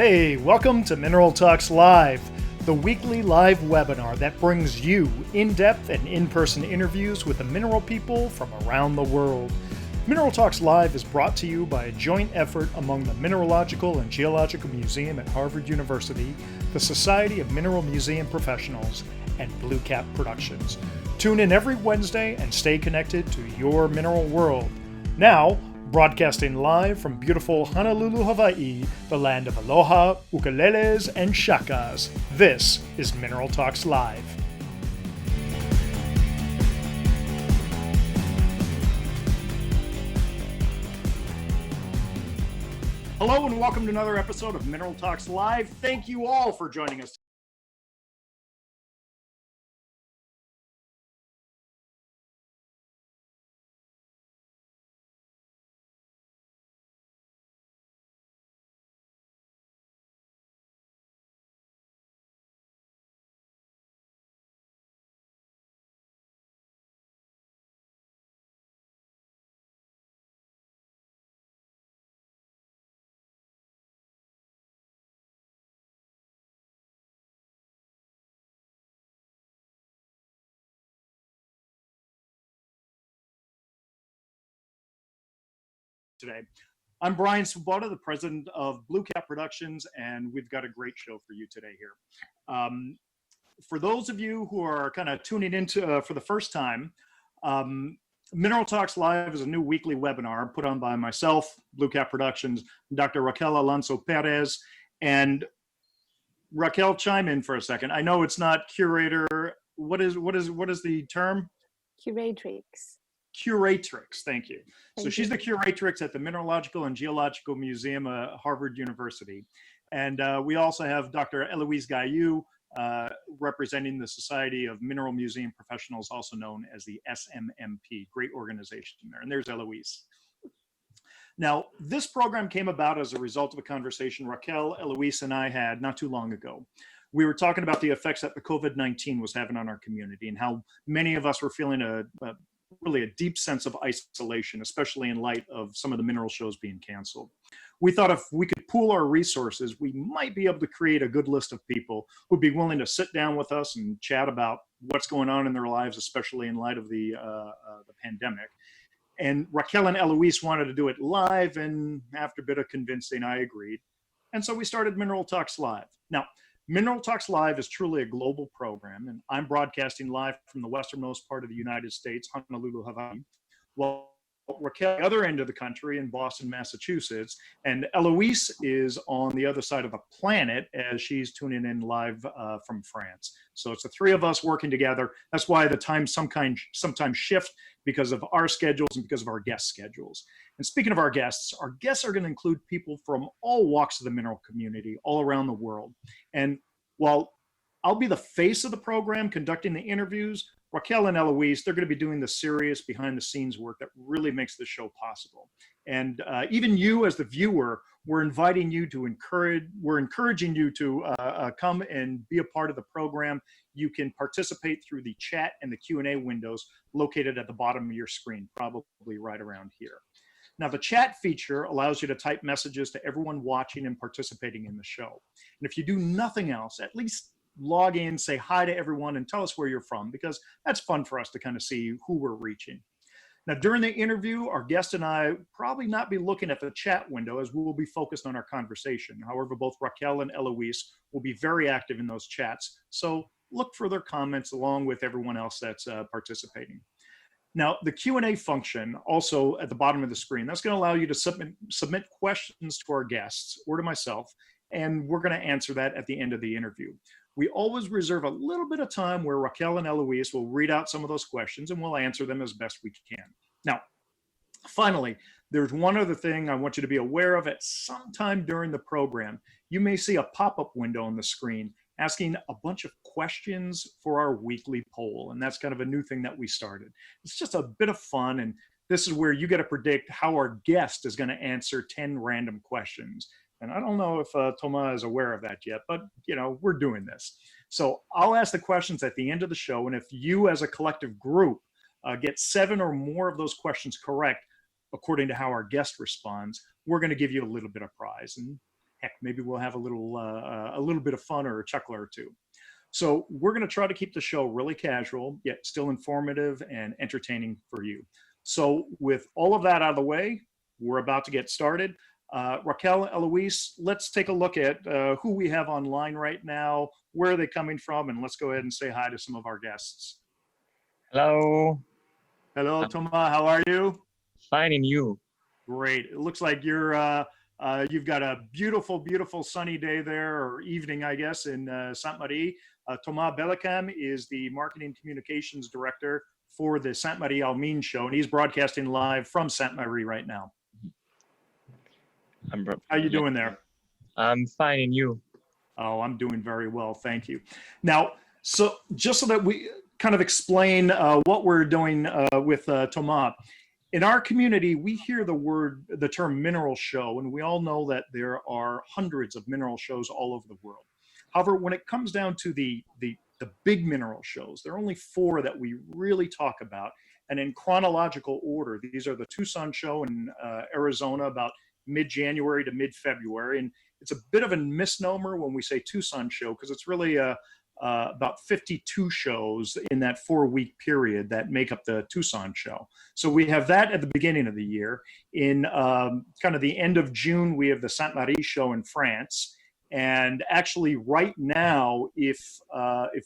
Hey, welcome to Mineral Talks Live, the weekly live webinar that brings you in-depth and in-person interviews with the mineral people from around the world. Mineral Talks Live is brought to you by a joint effort among the Mineralogical and Geological Museum at Harvard University, the Society of Mineral Museum Professionals, and Blue Cap Productions. Tune in every Wednesday and stay connected to your mineral world. Now, broadcasting live from beautiful Honolulu, Hawaii, the land of aloha, ukuleles, and shakas, this is Mineral Talks Live. Hello and welcome to another episode of Mineral Talks Live. Thank you all for joining us. Today. I'm Brian Swoboda, the president of Blue Cap Productions, and we've got a great show for you today here. For those of you who are kind of tuning into for the first time, Mineral Talks Live is a new weekly webinar put on by myself, Blue Cap Productions, Dr. Raquel Alonso Perez, and Raquel, chime in for a second. I know it's not curator. What is the term? Curatrix. Curatrix, thank you. So she's the curatrix at the Mineralogical and Geological Museum at Harvard University. And we also have Dr. Eloise Gaillou representing the Society of Mineral Museum Professionals, also known as the SMMP. Great organization there. And there's Eloise. Now, this program came about as a result of a conversation Raquel, Eloise, and I had not too long ago. We were talking about the effects that the COVID-19 was having on our community and how many of us were feeling really a deep sense of isolation, especially in light of some of the mineral shows being canceled. We thought if we could pool our resources, we might be able to create a good list of people who'd be willing to sit down with us and chat about what's going on in their lives, especially in light of the pandemic. And Raquel and Eloise wanted to do it live, and after a bit of convincing, I agreed. And so we started Mineral Talks Live. Now, Mineral Talks Live is truly a global program, and I'm broadcasting live from the westernmost part of the United States, Honolulu, Hawaii, while Raquel, the other end of the country in Boston, Massachusetts, and Eloise is on the other side of the planet as she's tuning in live from France. So it's the three of us working together. That's why the times sometimes shift because of our schedules and because of our guest schedules. And speaking of our guests are going to include people from all walks of the mineral community all around the world. And while I'll be the face of the program conducting the interviews, Raquel and Eloise, they're going to be doing the serious behind the scenes work that really makes the show possible. And even you as the viewer, we're encouraging you to come and be a part of the program. You can participate through the chat and the Q&A windows located at the bottom of your screen, probably right around here. Now, the chat feature allows you to type messages to everyone watching and participating in the show. And if you do nothing else, at least log in, say hi to everyone, and tell us where you're from, because that's fun for us to kind of see who we're reaching. Now, during the interview, our guest and I probably not be looking at the chat window as we will be focused on our conversation. However, both Raquel and Eloise will be very active in those chats. So look for their comments along with everyone else that's participating. Now, the Q&A function also at the bottom of the screen, that's going to allow you to submit questions to our guests or to myself, and we're going to answer that at the end of the interview. We always reserve a little bit of time where Raquel and Eloise will read out some of those questions and we'll answer them as best we can. Now, finally, there's one other thing I want you to be aware of. At some time during the program, you may see a pop-up window on the screen asking a bunch of questions for our weekly poll. And that's kind of a new thing that we started. It's just a bit of fun. And this is where you get to predict how our guest is going to answer 10 random questions. And I don't know if Toma is aware of that yet, but we're doing this. So I'll ask the questions at the end of the show. And if you as a collective group get 7 or more of those questions correct, according to how our guest responds, we're going to give you a little bit of prize. And heck, Maybe we'll have a little bit of fun or a chuckle or two. So we're going to try to keep the show really casual, yet still informative and entertaining for you. So with all of that out of the way, we're about to get started. Raquel, Eloise, let's take a look at who we have online right now, where are they coming from, and let's go ahead and say hi to some of our guests. Hello. Hello, Toma, how are you? Fine, and you? Great. It looks like you've got a beautiful, beautiful sunny day there, or evening, I guess, in Sainte-Marie. Toma Bellicam is the Marketing Communications Director for the Sainte-Marie-aux-Mines Show, and he's broadcasting live from Sainte-Marie right now. How you doing there? I'm fine, and you? Oh, I'm doing very well, thank you. Now, so just so that we kind of explain what we're doing with Toma, in our community, we hear the term mineral show, and we all know that there are hundreds of mineral shows all over the world. However, when it comes down to the big mineral shows, there are only 4 that we really talk about. And in chronological order, these are the Tucson show in Arizona, about mid-January to mid-February. And it's a bit of a misnomer when we say Tucson show, because it's really about 52 shows in that 4-week period that make up the Tucson show. So we have that at the beginning of the year. In kind of the end of June, we have the Sainte-Marie show in France. And actually right now, if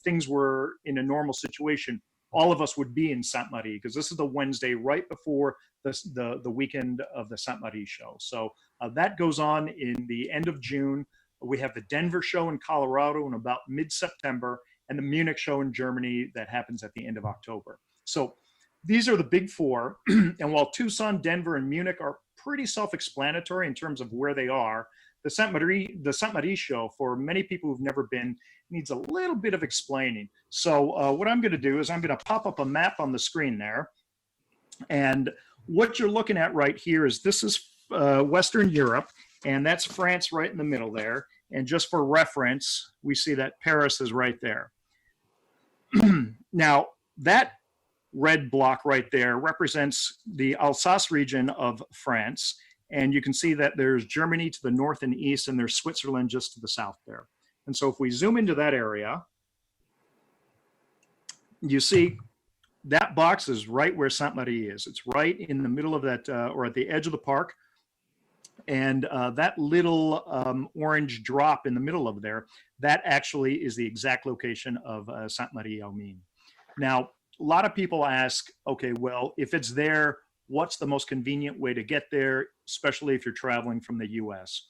things were in a normal situation, all of us would be in Sainte-Marie, because this is the Wednesday right before the weekend of the Sainte-Marie show. So that goes on in the end of June. We have the Denver show in Colorado in about mid-September, and the Munich show in Germany that happens at the end of October. So these are the big 4. And while Tucson, Denver, and Munich are pretty self-explanatory in terms of where they are, the Sainte-Marie show, for many people who've never been, needs a little bit of explaining. So what I'm going to do is I'm going to pop up a map on the screen there. And what you're looking at right here is this is Western Europe, and that's France right in the middle there. And just for reference, we see that Paris is right there. Now, that red block right there represents the Alsace region of France. And you can see that there's Germany to the north and east, and there's Switzerland just to the south there. And so if we zoom into that area, you see that box is right where Sainte-Marie is. It's right in the middle of that, or at the edge of the park. And that little orange drop in the middle of there, that actually is the exact location of Sainte-Marie-aux-Mines. Now, a lot of people ask, okay, well, if it's there, what's the most convenient way to get there, especially if you're traveling from the US?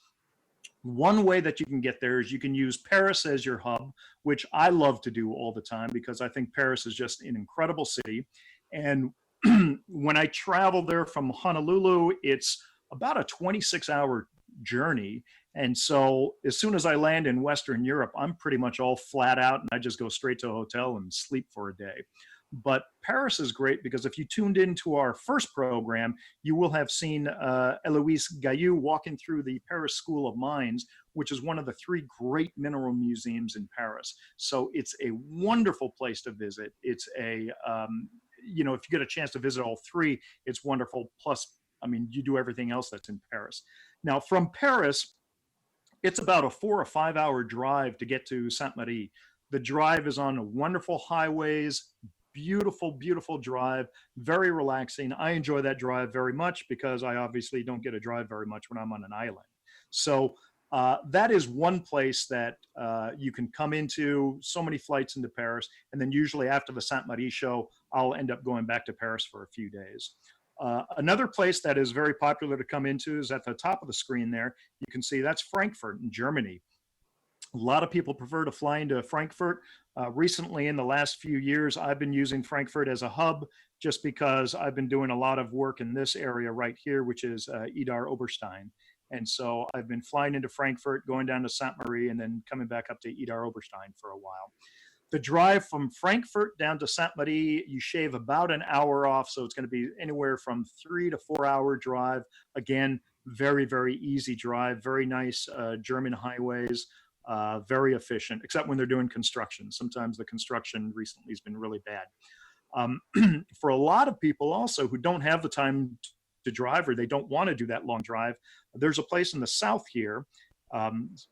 One way that you can get there is you can use Paris as your hub, which I love to do all the time because I think Paris is just an incredible city. And when I travel there from Honolulu, it's about a 26-hour journey. And so as soon as I land in Western Europe, I'm pretty much all flat out and I just go straight to a hotel and sleep for a day. But Paris is great because if you tuned into our first program, you will have seen Eloise Gaillou walking through the Paris School of Mines, which is one of the 3 great mineral museums in Paris. So it's a wonderful place to visit. It's a, you know, if you get a chance to visit all 3, it's wonderful. Plus, I mean, you do everything else that's in Paris. Now, from Paris, it's about a 4 or 5 hour drive to get to Sainte-Marie. The drive is on wonderful highways, beautiful, beautiful drive, very relaxing. I enjoy that drive very much because I obviously don't get to drive very much when I'm on an island. So that is one place that you can come into, so many flights into Paris. And then usually after the Sainte-Marie show, I'll end up going back to Paris for a few days. Another place that is very popular to come into is at the top of the screen there. You can see that's Frankfurt in Germany. A lot of people prefer to fly into Frankfurt. Recently, in the last few years, I've been using Frankfurt as a hub just because I've been doing a lot of work in this area right here, which is Idar Oberstein. And so I've been flying into Frankfurt, going down to Sainte-Marie, and then coming back up to Idar Oberstein for a while. The drive from Frankfurt down to Sainte-Marie, you shave about an hour off. So it's going to be anywhere from 3 to 4 hour drive. Again, very, very easy drive, very nice German highways. Very efficient, except when they're doing construction. Sometimes the construction recently has been really bad. For a lot of people also who don't have the time to drive or they don't want to do that long drive, there's a place in the south here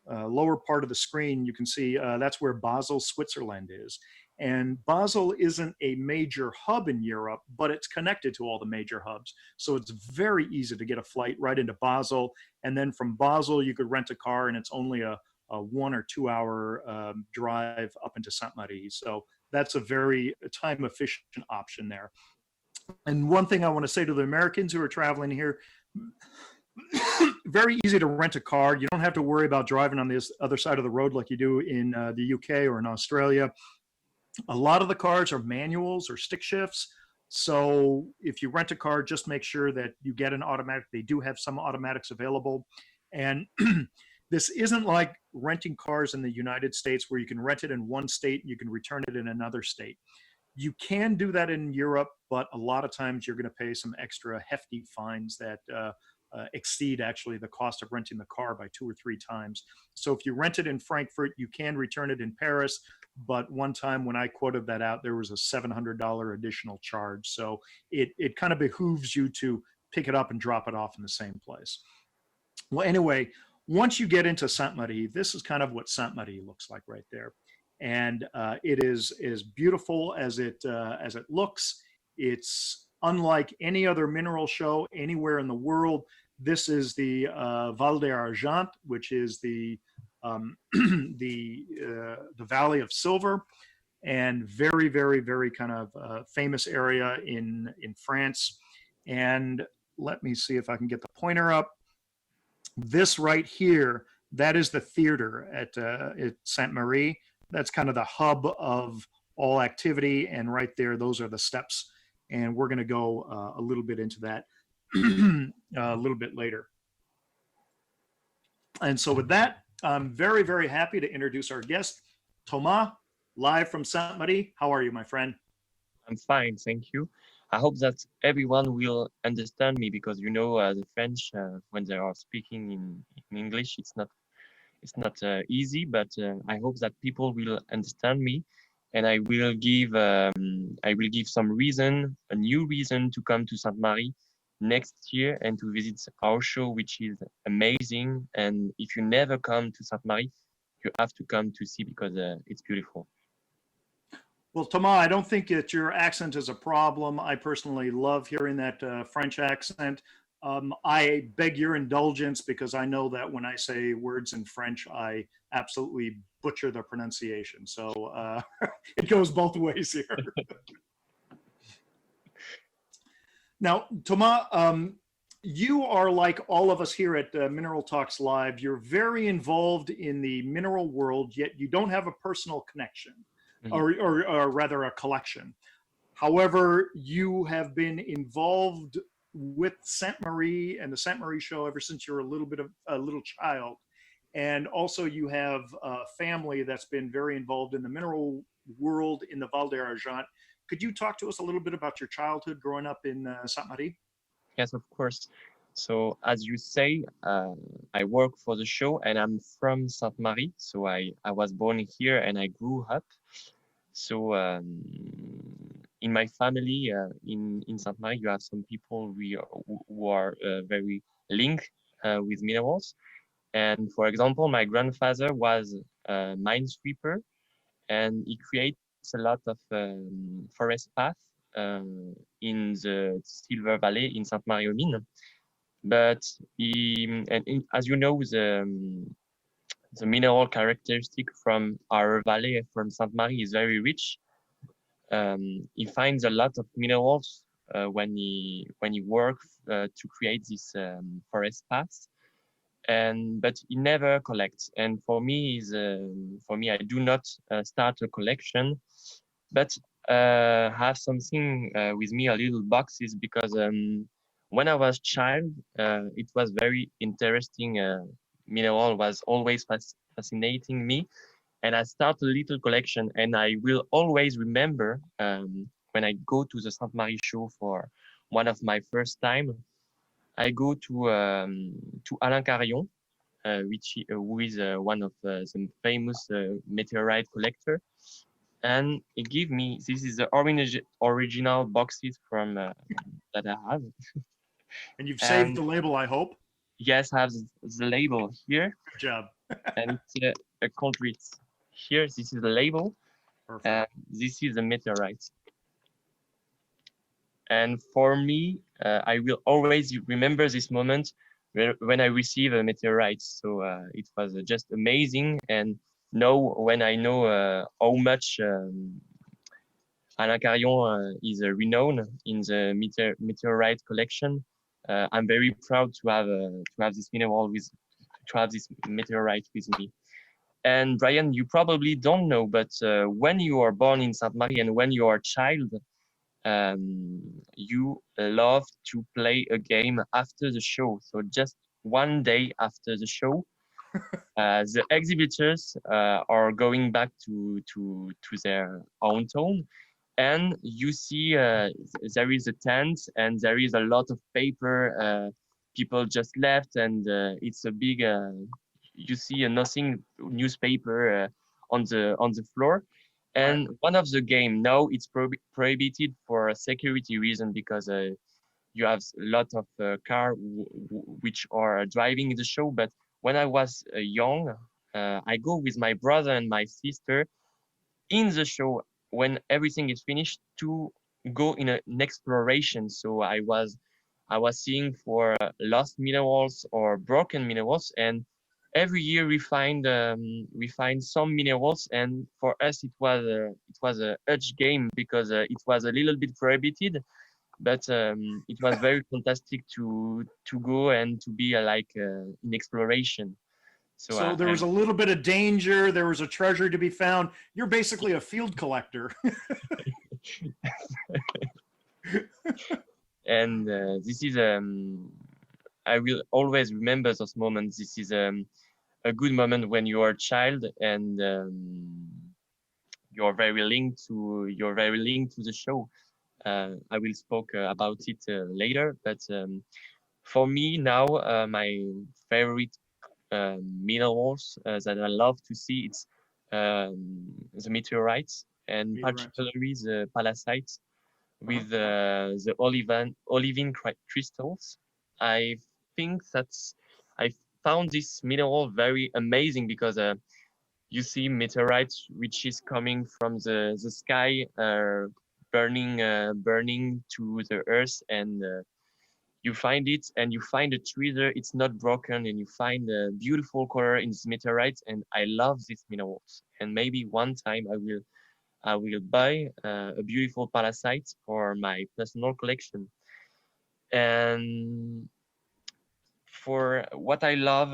lower part of the screen, you can see that's where Basel, Switzerland is. And Basel isn't a major hub in Europe, but it's connected to all the major hubs. So it's very easy to get a flight right into Basel. And then from Basel, you could rent a car, and it's only a 1 or 2 hour drive up into Sainte-Marie. So that's a very time efficient option there. And one thing I want to say to the Americans who are traveling here, very easy to rent a car. You don't have to worry about driving on this other side of the road like you do in the UK or in Australia. A lot of the cars are manuals or stick shifts. So if you rent a car, just make sure that you get an automatic. They do have some automatics available. And this isn't like renting cars in the United States where you can rent it in one state and you can return it in another state. You can do that in Europe, but a lot of times you're going to pay some extra hefty fines that exceed actually the cost of renting the car by 2 or 3 times. So if you rent it in Frankfurt, you can return it in Paris. But one time when I quoted that out, there was a $700 additional charge. So it kind of behooves you to pick it up and drop it off in the same place. Well, anyway, once you get into Sainte-Marie, this is kind of what Sainte-Marie looks like right there. And it is as beautiful as it looks. It's unlike any other mineral show anywhere in the world. This is the Val d'Argent, which is the Valley of Silver, and very, very, very kind of famous area in France. And let me see if I can get the pointer up. This right here, that is the theater at Sainte-Marie. That's kind of the hub of all activity. And right there, those are the steps. And we're going to go a little bit into that a little bit later. And so with that, I'm very, very happy to introduce our guest, Toma, live from Sainte-Marie. How are you, my friend? I'm fine, thank you. I hope that everyone will understand me because the French when they are speaking in English, it's not easy. But I hope that people will understand me, and I will give some reason, a new reason to come to Sainte-Marie next year and to visit our show, which is amazing. And if you never come to Sainte-Marie, you have to come to see because it's beautiful. Well, Toma, I don't think that your accent is a problem. I personally love hearing that French accent. I beg your indulgence because I know that when I say words in French, I absolutely butcher the pronunciation. So it goes both ways here. Now, Toma, you are like all of us here at Mineral Talks Live. You're very involved in the mineral world, yet you don't have a personal connection. Or rather a collection. However, you have been involved with Sainte-Marie and the Sainte-Marie show ever since you were a little child. And also you have a family that's been very involved in the mineral world in the Val d'Argent. Could you talk to us a little bit about your childhood growing up in Sainte-Marie? Yes, of course. So as you say, I work for the show and I'm from Sainte-Marie. So I was born here and I grew up. So in my family, in Sainte-Marie, you have some people who are very linked with minerals. And for example, my grandfather was a minesweeper and he creates a lot of forest paths in the Silver Valley in Sainte-Marie-aux-Mines. But as you know, the mineral characteristic from our valley, from Sainte-Marie, is very rich. He finds a lot of minerals when he works to create this forest paths, but he never collects. And for me, I do not start a collection, but have something with me, a little boxes, because when I was child, it was very interesting. Mineral was always fascinating me, and I start a little collection. And I will always remember when I go to the Sainte-Marie show for one of my first time, I go to Alain Carillon, who is one of the famous meteorite collector, and he gave me, this is the original boxes from that I have. And you've saved the label, I hope. Yes, I have the label here, Good job. and it's a concrete. Here, this is the label, and Perfect. this is a meteorite. And for me, I will always remember this moment when I receive a meteorite. So it was just amazing. And now, when I know how much Alain Carion is renowned in the meteorite collection, I'm very proud to have this mineral with to have this meteorite with me. And Brian, you probably don't know, but when you are born in Sainte-Marie and when you are a child, you love to play a game after the show. So just one day after the show, the exhibitors are going back to their own town, and you see there is a tent and there is a lot of paper. People just left, and it's a big. You see a nothing newspaper on the floor, Right. and one of the game now it's prohibited for a security reason because you have a lot of car which are driving the show. But when I was young, I go with my brother and my sister in the show when everything is finished to go in an exploration. So I was seeing for lost minerals or broken minerals, and every year we find some minerals, and for us it was a huge game because it was a little bit prohibited, but it was very fantastic to go and to be in exploration. So So there was a little bit of danger. There was a treasure to be found. You're basically a field collector. and this is I will always remember those moments. This is a good moment when you are a child and you're very linked to the show. I will spoke about it later, but for me now, my favorite minerals that I love to see it's the meteorites and Meteorites. particularly the palacites Uh-huh. with the olivine crystals. I think I found this mineral very amazing because you see meteorites which is coming from the sky, burning to the earth, and you find it and you find a treasure. It's not broken, and you find a beautiful color in these meteorites. And I love these minerals. And maybe one time I will buy a beautiful palisade for my personal collection. And for what I love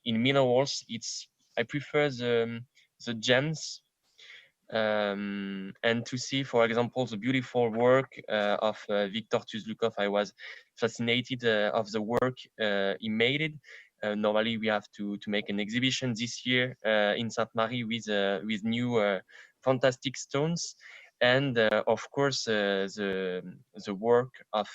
in minerals, it's I prefer the gems and to see, for example, the beautiful work of Victor Tuzlukov. I was fascinated of the work he made it. Normally, we have to make an exhibition this year in Sainte-Marie with new fantastic stones, and of course the work of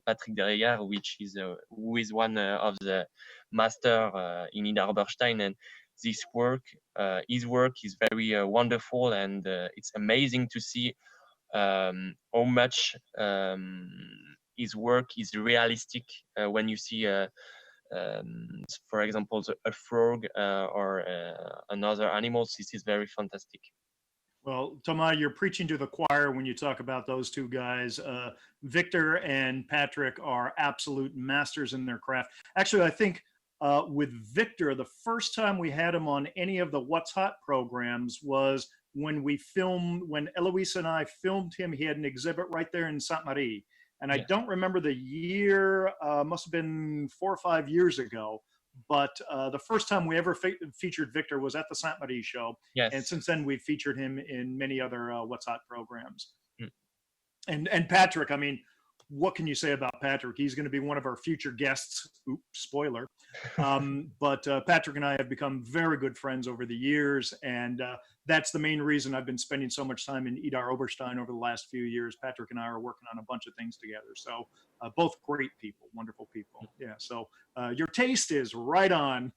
Patrick Derrière, which is who is one of the master in Ida Oberstein, and this work, his work is very wonderful, and it's amazing to see how much his work is realistic when you see, for example, a frog or another animals. This is very fantastic. Well, Toma, you're preaching to the choir when you talk about those two guys. Victor and Patrick are absolute masters in their craft. Actually, I think with Victor, the first time we had him on any of the What's Hot programs was when Eloise and I filmed him. He had an exhibit right there in Sainte-Marie. And I Yeah. don't remember the year, must have been 4 or 5 years ago. But the first time we ever featured Victor was at the Sainte-Marie show. And Yes. since then, we've featured him in many other What's Hot programs. Mm. And Patrick, I mean, what can you say about Patrick? He's going to be one of our future guests. Oops, spoiler. But Patrick and I have become very good friends over the years, and that's the main reason I've been spending so much time in Idar Oberstein over the last few years. Patrick and I are working on a bunch of things together. So both great people, wonderful people. Yeah. So your taste is right on.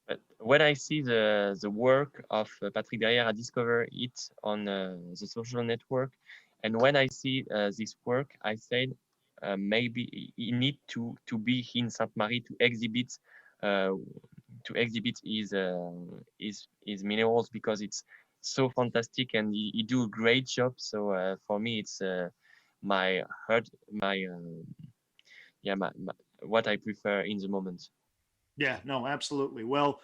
But when I see the work of Patrick Derrière, I discover it on the social network, and when I see this work, I said, maybe you need to be in Sainte-Marie uh, to exhibit his minerals, because it's so fantastic and he do a great job. So for me, it's my heart, my yeah, my what I prefer in the moment. Yeah, no, absolutely. Well,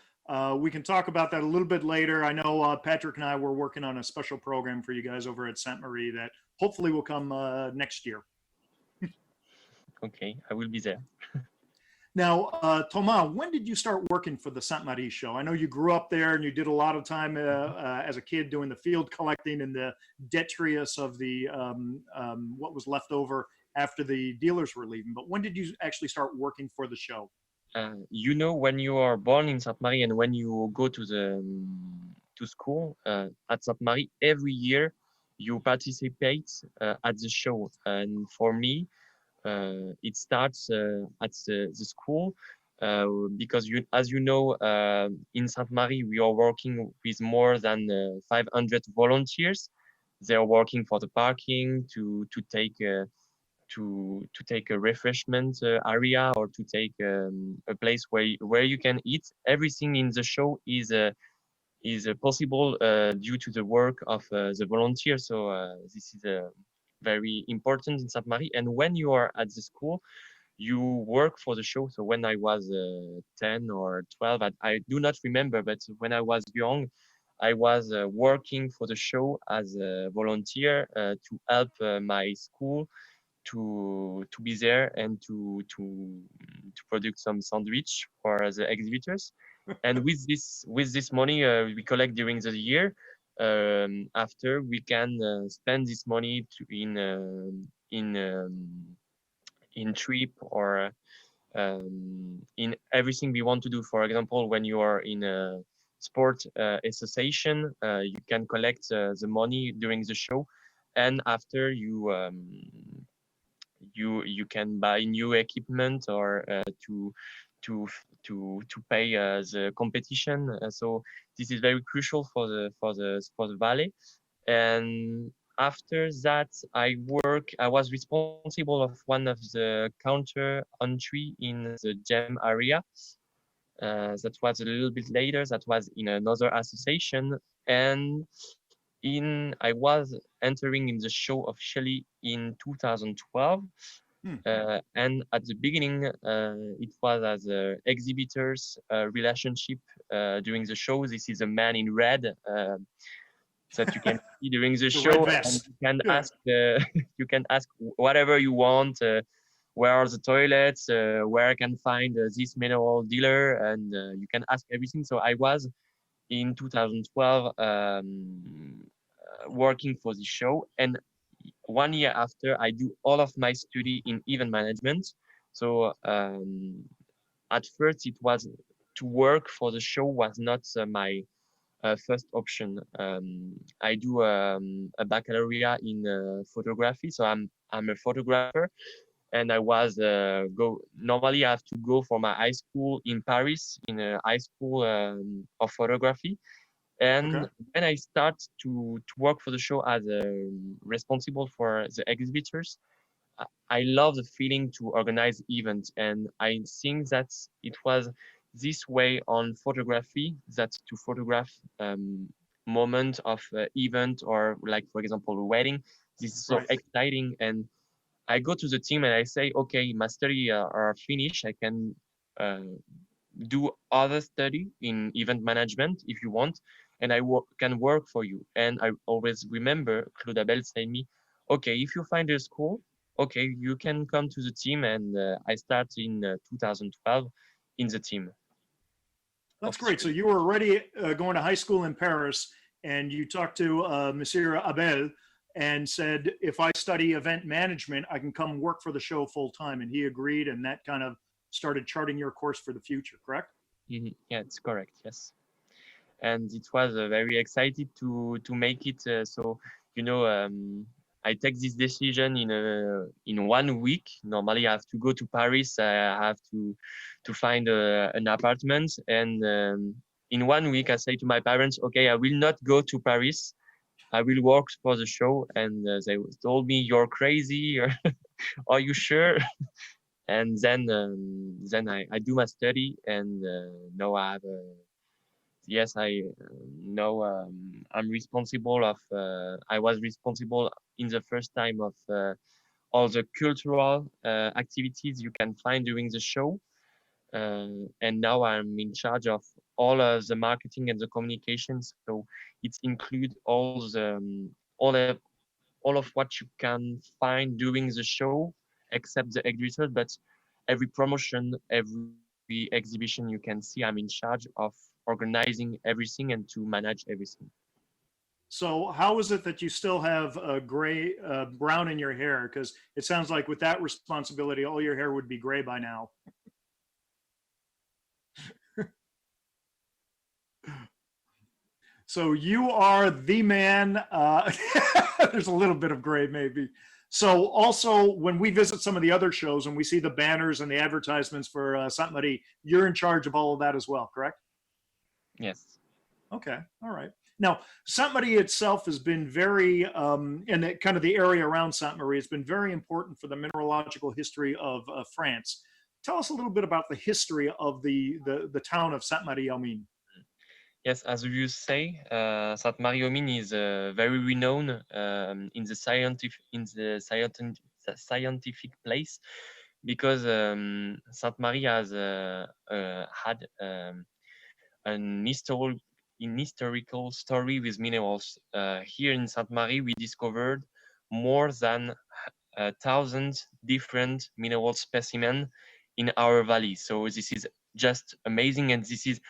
we can talk about that a little bit later. I know Patrick and I were working on a special program for you guys over at Sainte-Marie that hopefully will come next year. Okay, I will be there. Now, Toma, when did you start working for the Sainte-Marie show? I know you grew up there and you did a lot of time as a kid doing the field collecting and the detritus of the what was left over after the dealers were leaving. But when did you actually start working for the show? You know, when you are born in Sainte-Marie and when you go to the to school at Sainte-Marie, every year you participate at the show. And for me, it starts at the school, because as you know, in Sainte-Marie we are working with more than 500 volunteers. They are working for the parking, to take a refreshment area, or to take a place where you can eat. Everything in the show is possible due to the work of the volunteers. So this is very important in Sainte-Marie. And when you are at the school, you work for the show. So when I was 10 or 12, I do not remember, but when I was young, I was working for the show as a volunteer to help my school to be there and to produce some sandwich for the exhibitors. And with this money we collect during the year, after we can spend this money in trip, or in everything we want to do. For example, when you are in a sport association, you can collect the money during the show, and after you can buy new equipment, or to to pay the competition. So this is very crucial for the valley. And after that, I was responsible of one of the counter entry in the gem area. That was a little bit later. That was in another association, and in I was entering in the show officially in 2012. Hmm. And at the beginning, it was as a exhibitors relationship during the show. This is a man in red that you can see during the The red show, and vest. you can Yeah. ask you can ask whatever you want. Where are the toilets? Where I can find this mineral dealer? And you can ask everything. So I was in 2012 working for the show, and 1 year after, I do all of my study in event management. So at first, it was to work for the show was not my first option. I do a baccalaureate in photography, so I'm a photographer, and I was go normally I have to go for my high school in Paris, in a high school of photography. Okay. And when I start to work for the show as responsible for the exhibitors, I love the feeling to organize events, and I think that it was this way on photography, that to photograph moment of event, or like for example a wedding. This is so Right. exciting, and I go to the team and I say, okay, my study are finished. I can uh, do other study in event management if you want, and can work for you. And I always remember Claude Abel saying me, okay, if you find a school, okay, you can come to the team. And I start in 2012 in the team That's great. So officially. you were already going to high school in Paris, and you talked to Monsieur Abel and said, if I study event management, I can come work for the show full time. And he agreed, and that kind of started charting your course for the future, correct? Yeah, it's correct. Yes. And it was very excited to make it. So you know, I take this decision in 1 week. Normally, I have to go to Paris. I have to find an apartment, and in 1 week, I say to my parents, "Okay, I will not go to Paris. I will work for the show." And they told me, "You're crazy." Are you sure? And then I do my study, and now I have a yes, I know I'm responsible of. I was responsible in the first time of all the cultural activities you can find during the show, and now I'm in charge of all the marketing and the communication. So it includes all of what you can find during the show, except the exhibitors. But every promotion, every exhibition you can see, I'm in charge of organizing everything and to manage everything. So how is it that you still have gray, brown in your hair? Because it sounds like with that responsibility, all your hair would be gray by now. So you are the man. There's a little bit of gray maybe. So also when we visit some of the other shows and we see the banners and the advertisements for Sainte-Marie, you're in charge of all of that as well, correct? Yes. Okay, all right. Now, Sainte-Marie itself has been very, and kind of the area around Sainte-Marie has been very important for the mineralogical history of France. Tell us a little bit about the history of the town of Sainte-Marie-aux-Mines. Yes, as you say, Sainte-Marie-aux-Mines is very renowned scientific place because Sainte-Marie has had an historical story with minerals. Here in Sainte-Marie, we discovered more than 1,000 different mineral specimens in our valley. So this is just amazing, and this is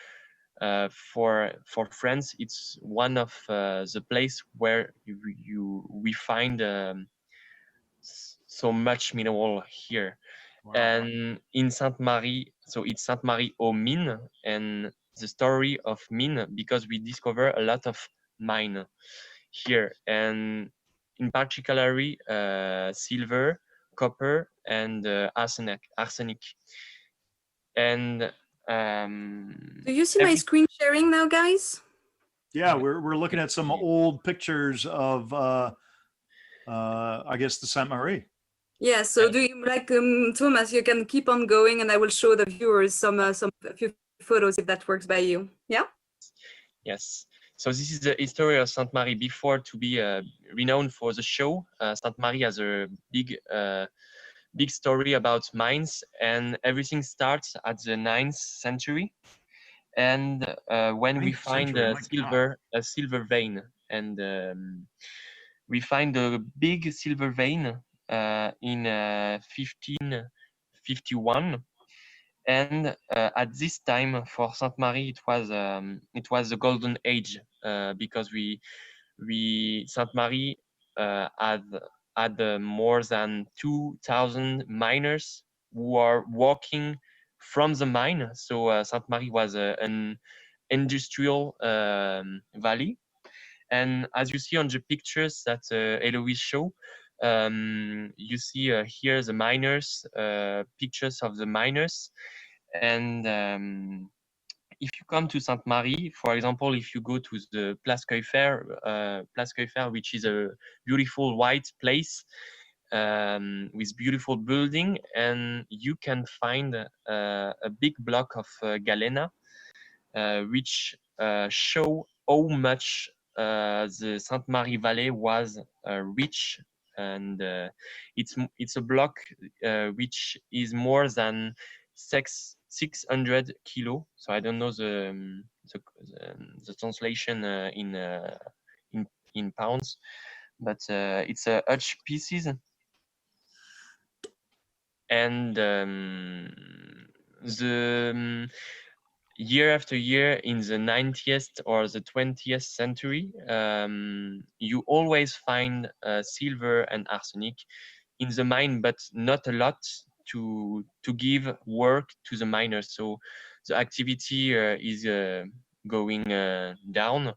for France, it's one of the place where we find so much mineral here. Wow. And in Sainte-Marie, so it's Sainte-Marie-aux-Mines, and the story of mine because we discover a lot of mine here, and in particularly silver, copper, and arsenic. And do you see my screen sharing now, guys? Yeah, we're looking at some old pictures of I guess the Sainte-Marie. Yeah, so do you like Thomas, you can keep on going and I will show the viewers a few photos if that works by you. Yeah? Yes. So this is the history of Sainte-Marie. Before to be renowned for the show, Sainte-Marie has a big story about mines, and everything starts at the 9th century. And when we find a silver vein, and we find a big silver vein in 1551. And at this time for Sainte-Marie, it was the golden age because Sainte-Marie had more than 2,000 miners who are working from the mine. So Sainte-Marie was an industrial valley. And as you see on the pictures that Eloise show, you see here the miners, pictures of the miners. And if you come to Sainte-Marie, for example, if you go to the Place Cueillefert, which is a beautiful white place with beautiful building, and you can find a big block of galena, which show how much the Sainte-Marie Valley was rich, and it's a block which is more than 600 kilo. So I don't know the translation in pounds, but it's a huge pieces, and the year after year in the 19th or the 20th century, you always find silver and arsenic in the mine, but not a lot to give work to the miners. So the activity is going down,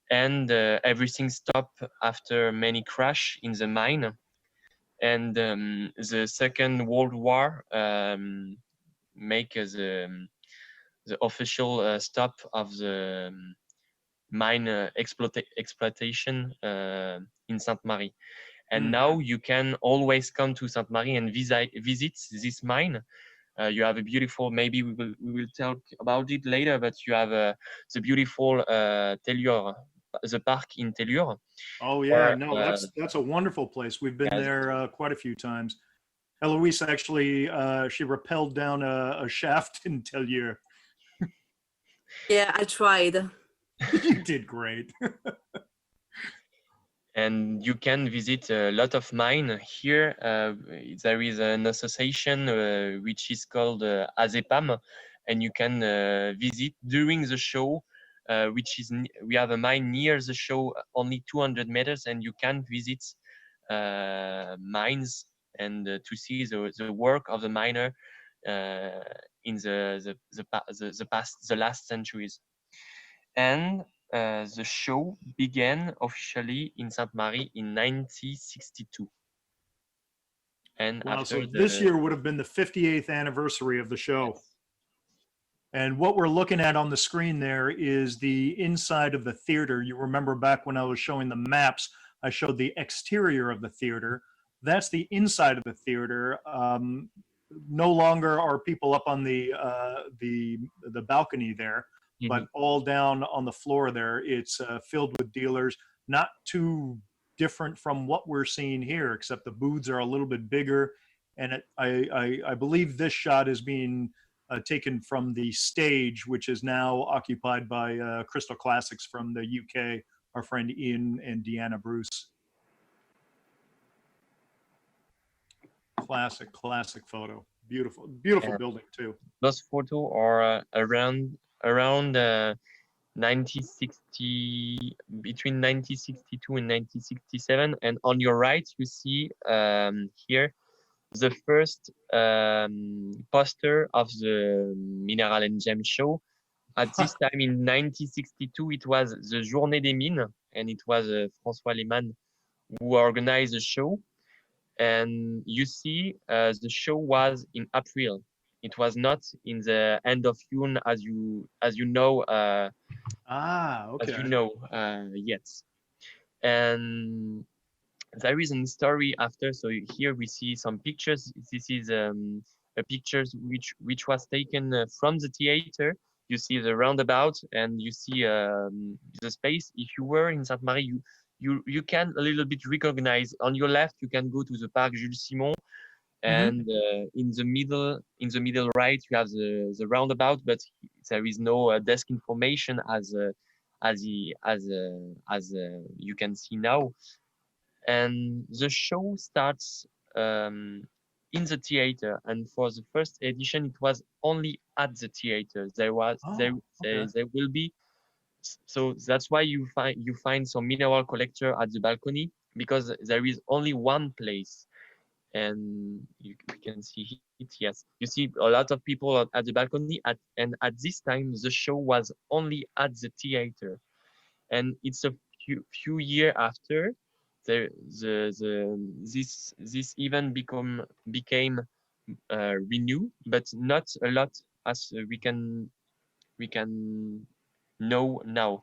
and everything stopped after many crash in the mine. And the Second World War make the official stop of the mine exploitation in Sainte-Marie. And now you can always come to Sainte-Marie and visit this mine. You have a beautiful, maybe we will talk about it later, but you have the beautiful Tellure, the park in Tellure. Oh yeah, no, that's a wonderful place. We've been there quite a few times. Eloise actually, she rappelled down a shaft in Tellure. Yeah, I tried. You did great. And you can visit a lot of mine here. There is an association which is called ASEPAM, and you can visit during the show, which is we have a mine near the show, only 200 meters, and you can visit mines and to see the work of the miner in the last centuries. And the show began officially in Sainte-Marie in 1962. And wow, after so this year would have been the 58th anniversary of the show. Yes. And what we're looking at on the screen there is the inside of the theater. You remember back when I was showing the maps, I showed the exterior of the theater. That's the inside of the theater. No longer are people up on the balcony there, but all down on the floor there. It's filled with dealers, not too different from what we're seeing here, except the booths are a little bit bigger. And I believe this shot is being taken from the stage, which is now occupied by Crystal Classics from the UK, our friend Ian and Deanna Bruce. Classic photo. Beautiful building too. Those photos are around 1960, between 1962 and 1967. And on your right, you see here the first poster of the Mineral and Gem Show. At this time in 1962, it was the Journée des Mines, and it was François Lehmann who organized the show. And you see, the show was in April. It was not in the end of June, as you know. Okay. As you know, yes. And there is a story after. So here we see some pictures. This is a pictures which was taken from the theater. You see the roundabout, and you see the space. If you were in Sainte-Marie, you can a little bit recognize. On your left, you can go to the Parc Jules Simon, and in the middle right, you have the roundabout, but there is no desk information as you can see now. And the show starts in the theater, and for the first edition, it was only at the theater. There will be. So that's why you find some mineral collector at the balcony, because there is only one place, and you can see it. Yes, you see a lot of people at the balcony. And at this time, the show was only at the theater, and it's a few years after this event became renewed, but not a lot as we can know now.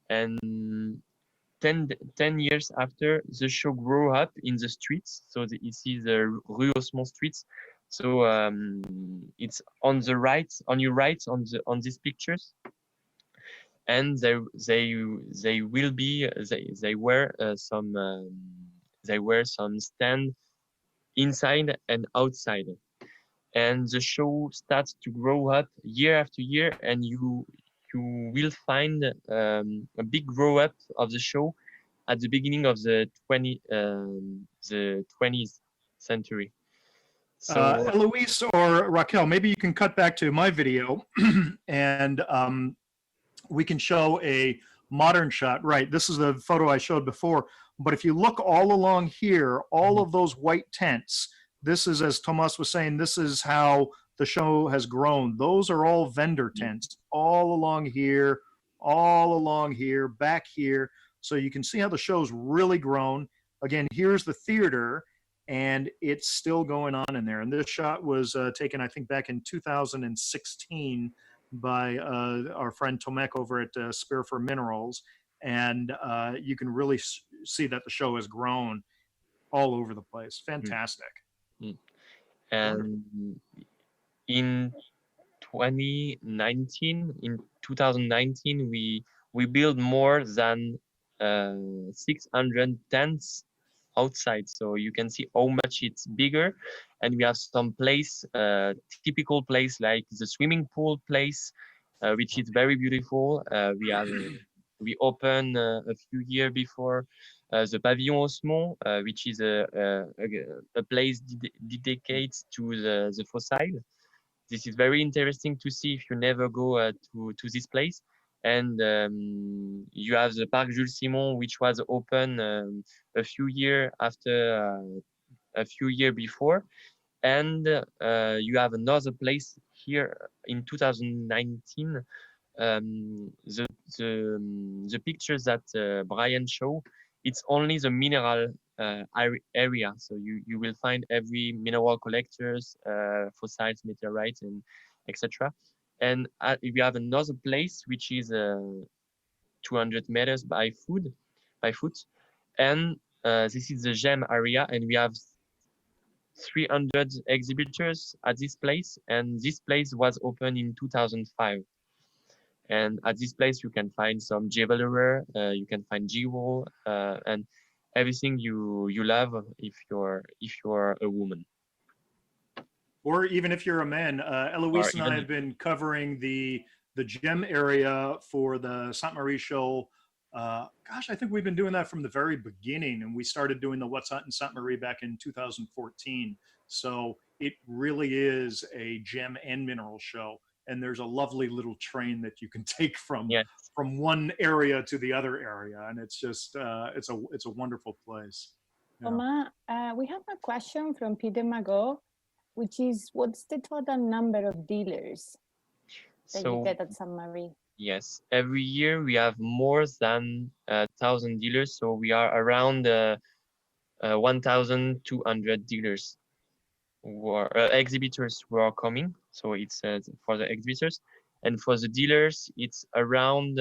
And 10 years after, the show grew up in the streets. So you see the Rue Haussmann streets. So it's on your right on these pictures. And there were some stand inside and outside. And the show starts to grow up year after year, and you will find a big grow up of the show at the beginning of the 20th century. So Eloise or Raquel, maybe you can cut back to my video and we can show a modern shot. Right, this is the photo I showed before, but if you look all along here, all of those white tents, this is, as Thomas was saying, this is how the show has grown. Those are all vendor tents all along here, back here. So you can see how the show's really grown. Again, here's the theater, and it's still going on in there. And this shot was taken, I think, back in 2016 by our friend Toma over at Spear for Minerals. And you can really see that the show has grown. all over the place. Fantastic. And in 2019, we built more than 600 tents outside, so you can see how much it's bigger. And we have some place, typical place like the swimming pool place, which is very beautiful. We opened a few years before the Pavillon Osmond, which is a place dedicated to the fossil. This is very interesting to see if you never go to this place. And you have the Parc Jules Simon, which was open a few years after, a few years before. And you have another place here in 2019. The pictures that Brian showed, it's only the mineral area. So you will find every mineral collectors, fossils, meteorites, and etc. And we have another place which is 200 meters by foot, and this is the gem area, and we have 300 exhibitors at this place, and this place was opened in 2005. And at this place, you can find some jewelry, you can find jewel, and everything you love if you're a woman. Or even if you're a man. Eloise and I have been covering the gem area for the Sainte-Marie show. Gosh, I think we've been doing that from the very beginning, and we started doing the What's Hot in Sainte-Marie back in 2014. So it really is a gem and mineral show. And there's a lovely little train that you can take from one area to the other area, and it's just it's a wonderful place. Toma, we have a question from Peter Magot, which is, what's the total number of dealers that you get at Sainte-Marie? Yes, every year we have more than 1,000 dealers, so we are around 1,200 dealers. Exhibitors who are coming, so it's for the exhibitors, and for the dealers it's around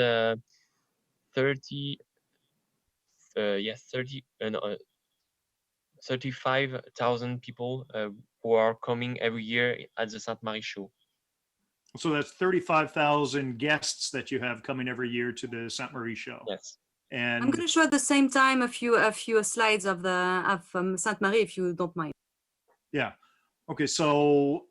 35,000 people who are coming every year at the Sainte-Marie show. So that's 35,000 guests that you have coming every year to the Sainte-Marie show. Yes. And I'm going to show at the same time a few slides of Sainte-Marie, if you don't mind. Yeah. Okay, so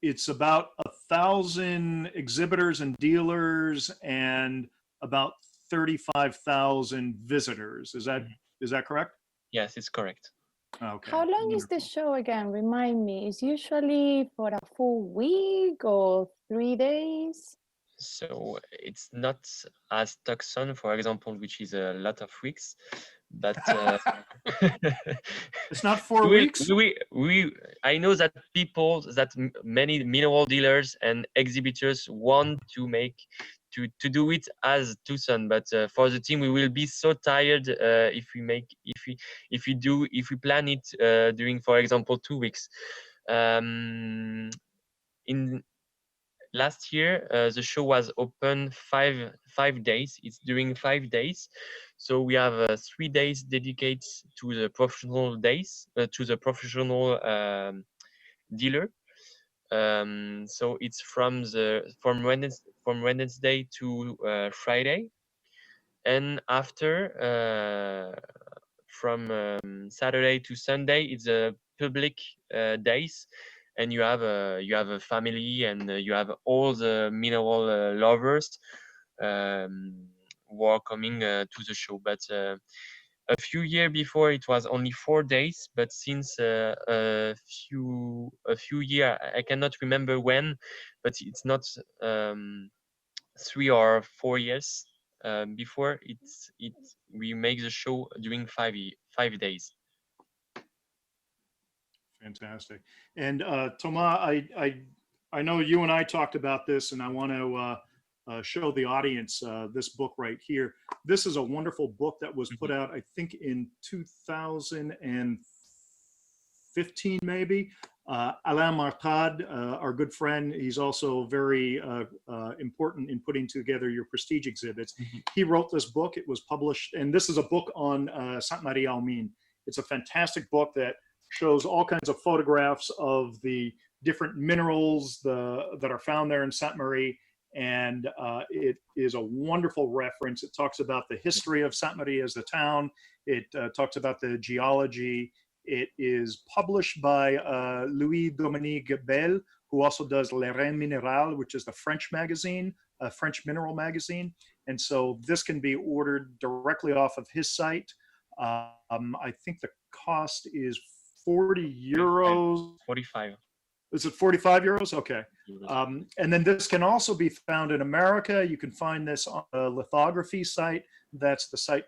it's about 1,000 exhibitors and dealers and about 35,000 visitors. Is that correct? Yes, it's correct. Okay. How long is the show again? Remind me. It's usually for a full week or 3 days? So it's not as Tucson, for example, which is a lot of weeks, but it's not 4 weeks. I know that many mineral dealers and exhibitors want to do it as Tucson, but for the team we will be so tired if we plan it during, for example, 2 weeks. In last year, the show was open 5 days. It's during 5 days, so we have 3 days dedicated to the professional days, to the professional dealer. So it's from Wednesday to Friday, and after from Saturday to Sunday, it's a public days. And you have a family, and you have all the mineral lovers who are coming to the show. But a few years before it was only 4 days, but since a few years, I cannot remember when, but it's not 3 or 4 years before we make the show during 5 days. Fantastic. And Toma, I know you and I talked about this, and I want to show the audience this book right here. This is a wonderful book that was put out, I think, in 2015, maybe. Alain Martad, our good friend, he's also very important in putting together your prestige exhibits. He wrote this book. It was published, and this is a book on Sainte-Marie-aux-Mines. It's a fantastic book that shows all kinds of photographs of the different minerals that are found there in Sainte-Marie. And it is a wonderful reference. It talks about the history of Sainte-Marie as a town. It talks about the geology. It is published by Louis-Dominique Bell, who also does Le Reine Minéral, which is the French magazine, a French mineral magazine. And so this can be ordered directly off of his site. I think the cost is 40 euros. 45. Is it 45 euros? Okay. And then this can also be found in America. You can find this on the lithography site. That's the site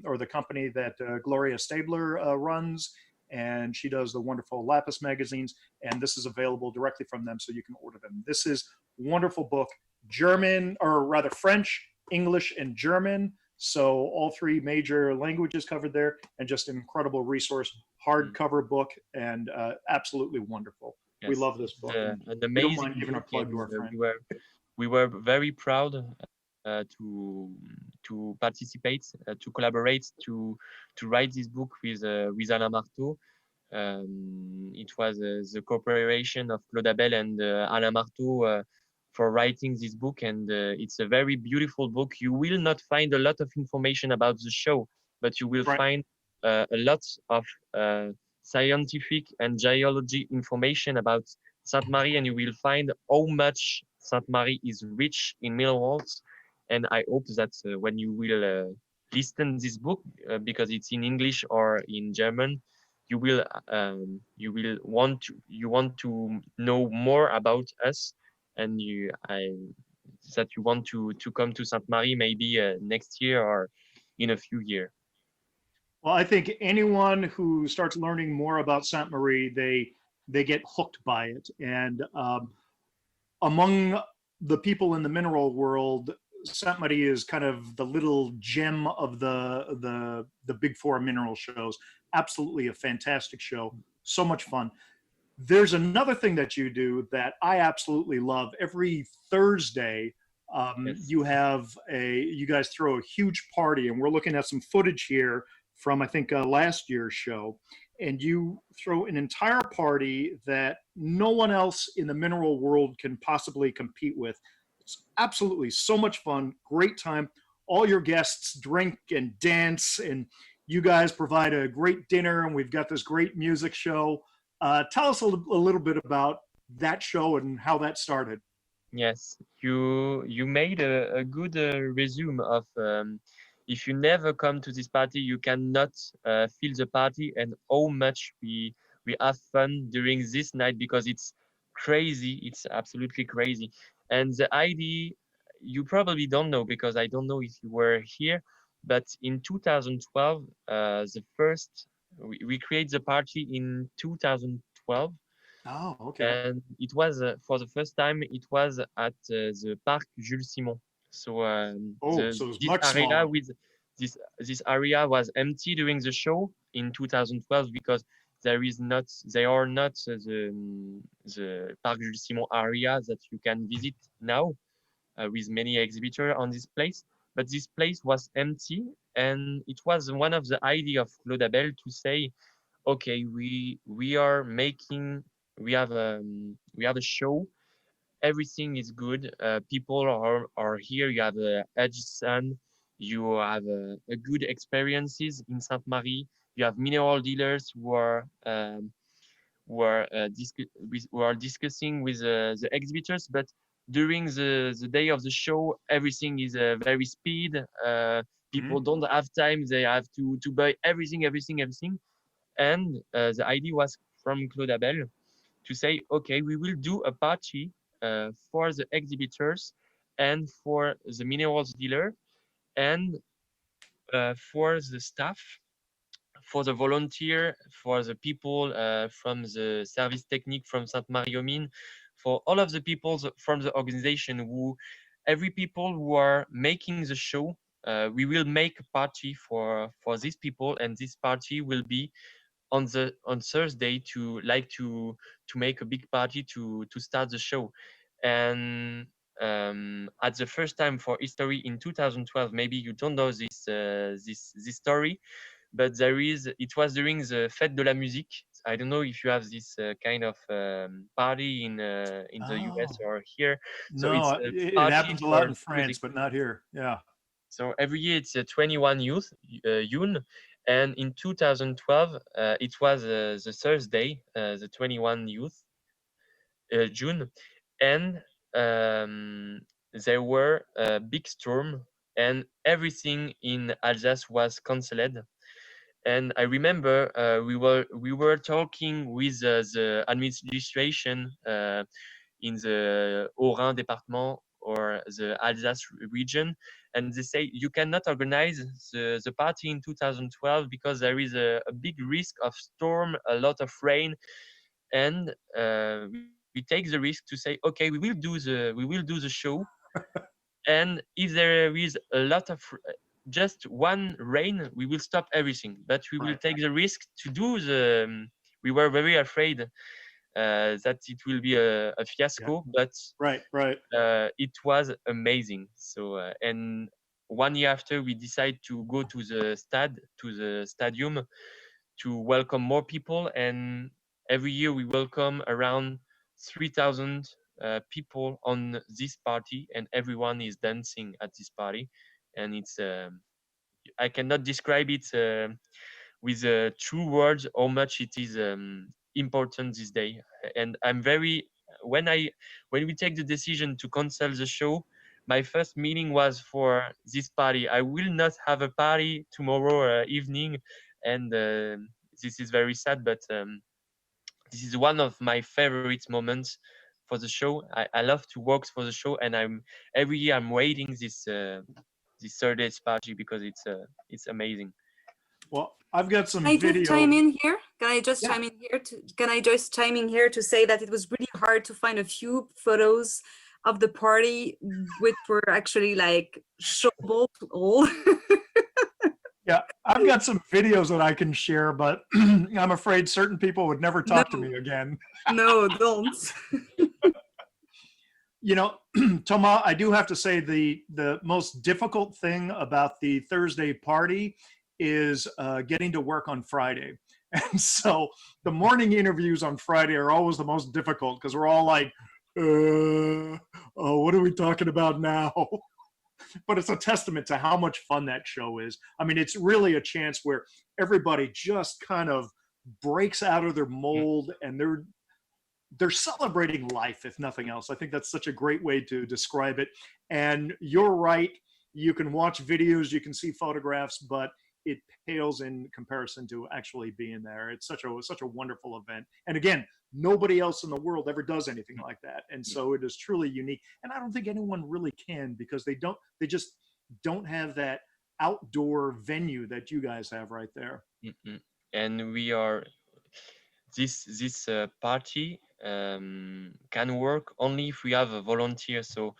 or the company that Gloria Stabler runs. And she does the wonderful Lapis magazines. And this is available directly from them, so you can order them. This is a wonderful book, German, or rather French, English, and German. So all three major languages covered there, and just an incredible resource, hardcover book, and absolutely wonderful. Yes. We love this book. An We don't amazing mind giving a book, plug to our and, friend. we were very proud to participate, to collaborate, to write this book with Alain Marteau. It was the cooperation of Claude Abel and Alain Marteau for writing this book, and it's a very beautiful book. You will not find a lot of information about the show, but you will find a lot of scientific and geology information about Sainte-Marie, and you will find how much Sainte-Marie is rich in minerals. And I hope that when you will listen this book, because it's in English or in German, you will want to know more about us, and that you want to come to Sainte-Marie maybe next year or in a few years. Well, I think anyone who starts learning more about Sainte-Marie, they get hooked by it. And among the people in the mineral world, Sainte-Marie is kind of the little gem of the big four mineral shows. Absolutely a fantastic show. So much fun. There's another thing that you do that I absolutely love. Every Thursday, Yes. you guys throw a huge party, and we're looking at some footage here from, I think, last year's show. And you throw an entire party that no one else in the mineral world can possibly compete with. It's absolutely so much fun, great time. All your guests drink and dance, and you guys provide a great dinner, and we've got this great music show. Tell us a little bit about that show and how that started. Yes, you made a good resume of if you never come to this party, you cannot feel the party and how much we have fun during this night, because it's crazy. It's absolutely crazy. And the idea, you probably don't know, because I don't know if you were here, but in 2012, we created the party in 2012. Oh, okay. And it was for the first time, it was at the Parc Jules Simon. So So it's much smaller. This area was empty during the show in 2012, because they are not the Parc Jules Simon area that you can visit now with many exhibitors on this place. But this place was empty, and it was one of the idea of Claude Abel to say, okay, we have a show. Everything is good. People are here. You have a edge sun. You have a good experiences in Sainte-Marie. You have mineral dealers who are discussing with the exhibitors. But during the day of the show, everything is very speed. People don't have time. They have to buy everything. And the idea was from Claude Abel to say, okay, we will do a party for the exhibitors and for the minerals dealer and for the staff, for the volunteer, for the people from the service technique from Sainte-Marie-aux-Mines, for all of the people from the organization, every people who are making the show. We will make a party for these people, and this party will be on Thursday to make a big party to start the show. And at the first time for history in 2012, maybe you don't know this story, but it was during the Fête de la Musique. I don't know if you have this kind of party in the US Oh, or here. So it's no, a it party happens a lot for in France, music. but not here. Yeah. So every year it's 21 June, and in 2012 it was the Thursday, the 21 June, and there were a big storm, and everything in Alsace was cancelled. And I remember we were talking with the administration in the Haut-Rhin department or the Alsace region, and they say you cannot organize the party in 2012 because there is a big risk of storm, a lot of rain, and we take the risk to say, okay, we will do the show, and if there is a lot of just one rain, we will stop everything, but we will Right. take the risk to do the we were very afraid that it will be a fiasco, but Right. Right. it was amazing. So and 1 year after, we decided to go to the stadium to welcome more people, and every year we welcome around 3,000 people on this party, and everyone is dancing at this party, and it's I cannot describe it with true words how much it is important this day. And I'm very when we take the decision to cancel the show, my first meeting was for this party. I will not have a party tomorrow evening, and this is very sad, but this is one of my favorite moments for the show. I love to work for the show, and every year I'm waiting this Thursday's party because it's amazing. Well, I've got some Can I just video. chime in here? Can I just Yeah. chime in here to say that it was really hard to find a few photos of the party which were actually like showable to all. Yeah, I've got some videos that I can share, but I'm afraid certain people would never talk to No. me again. No, don't. You know, Toma, I do have to say the most difficult thing about the Thursday party is getting to work on Friday. And so the morning interviews on Friday are always the most difficult because we're all like, oh, what are we talking about now? But it's a testament to how much fun that show is. I mean, it's really a chance where everybody just kind of breaks out of their mold and they're celebrating life, if nothing else. I think that's such a great way to describe it. And you're right. You can watch videos, you can see photographs, but it pales in comparison to actually being there. It's such a wonderful event. And again, nobody else in the world ever does anything like that. And so it is truly unique. And I don't think anyone really can because they just don't have that outdoor venue that you guys have right there. Mm-hmm. And we are this party can work only if we have a volunteer. So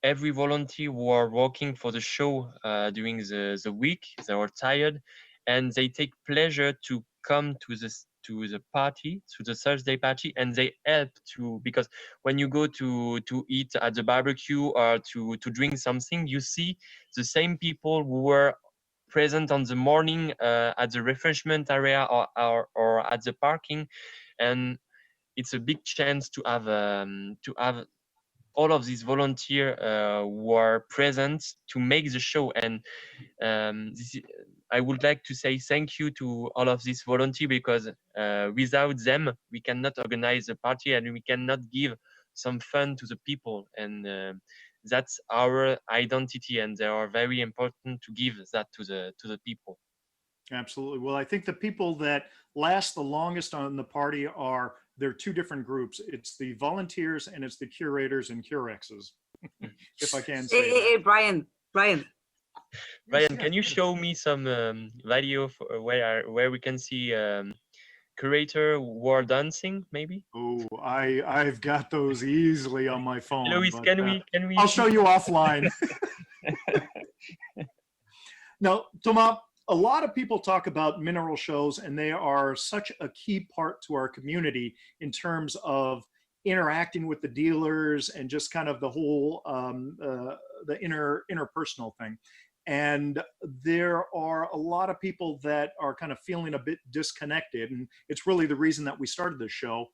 every volunteer who are working for the show during the week, they are tired, and they take pleasure to come to the party, to the Thursday party, and they help to, because when you go to eat at the barbecue or to drink something, you see the same people who were present on the morning at the refreshment area or at the parking, and it's a big chance to have all of these volunteers who are present to make the show. And I would like to say thank you to all of these volunteers because without them, we cannot organize a party and we cannot give some fun to the people. And that's our identity, and they are very important to give that to the people. Absolutely. Well, I think the people that last the longest on the party there are two different groups. It's the volunteers and it's the curators and curexes, if I can say that. Hey, Brian. Brian, Yes, can you yes. show me some video where we can see curator war dancing, maybe? Oh, I've got those easily on my phone. Louis, but, can we? I'll show you offline. Now, Toma, a lot of people talk about mineral shows, and they are such a key part to our community in terms of interacting with the dealers and just kind of the whole the interpersonal thing. And there are a lot of people that are kind of feeling a bit disconnected. And it's really the reason that we started this show,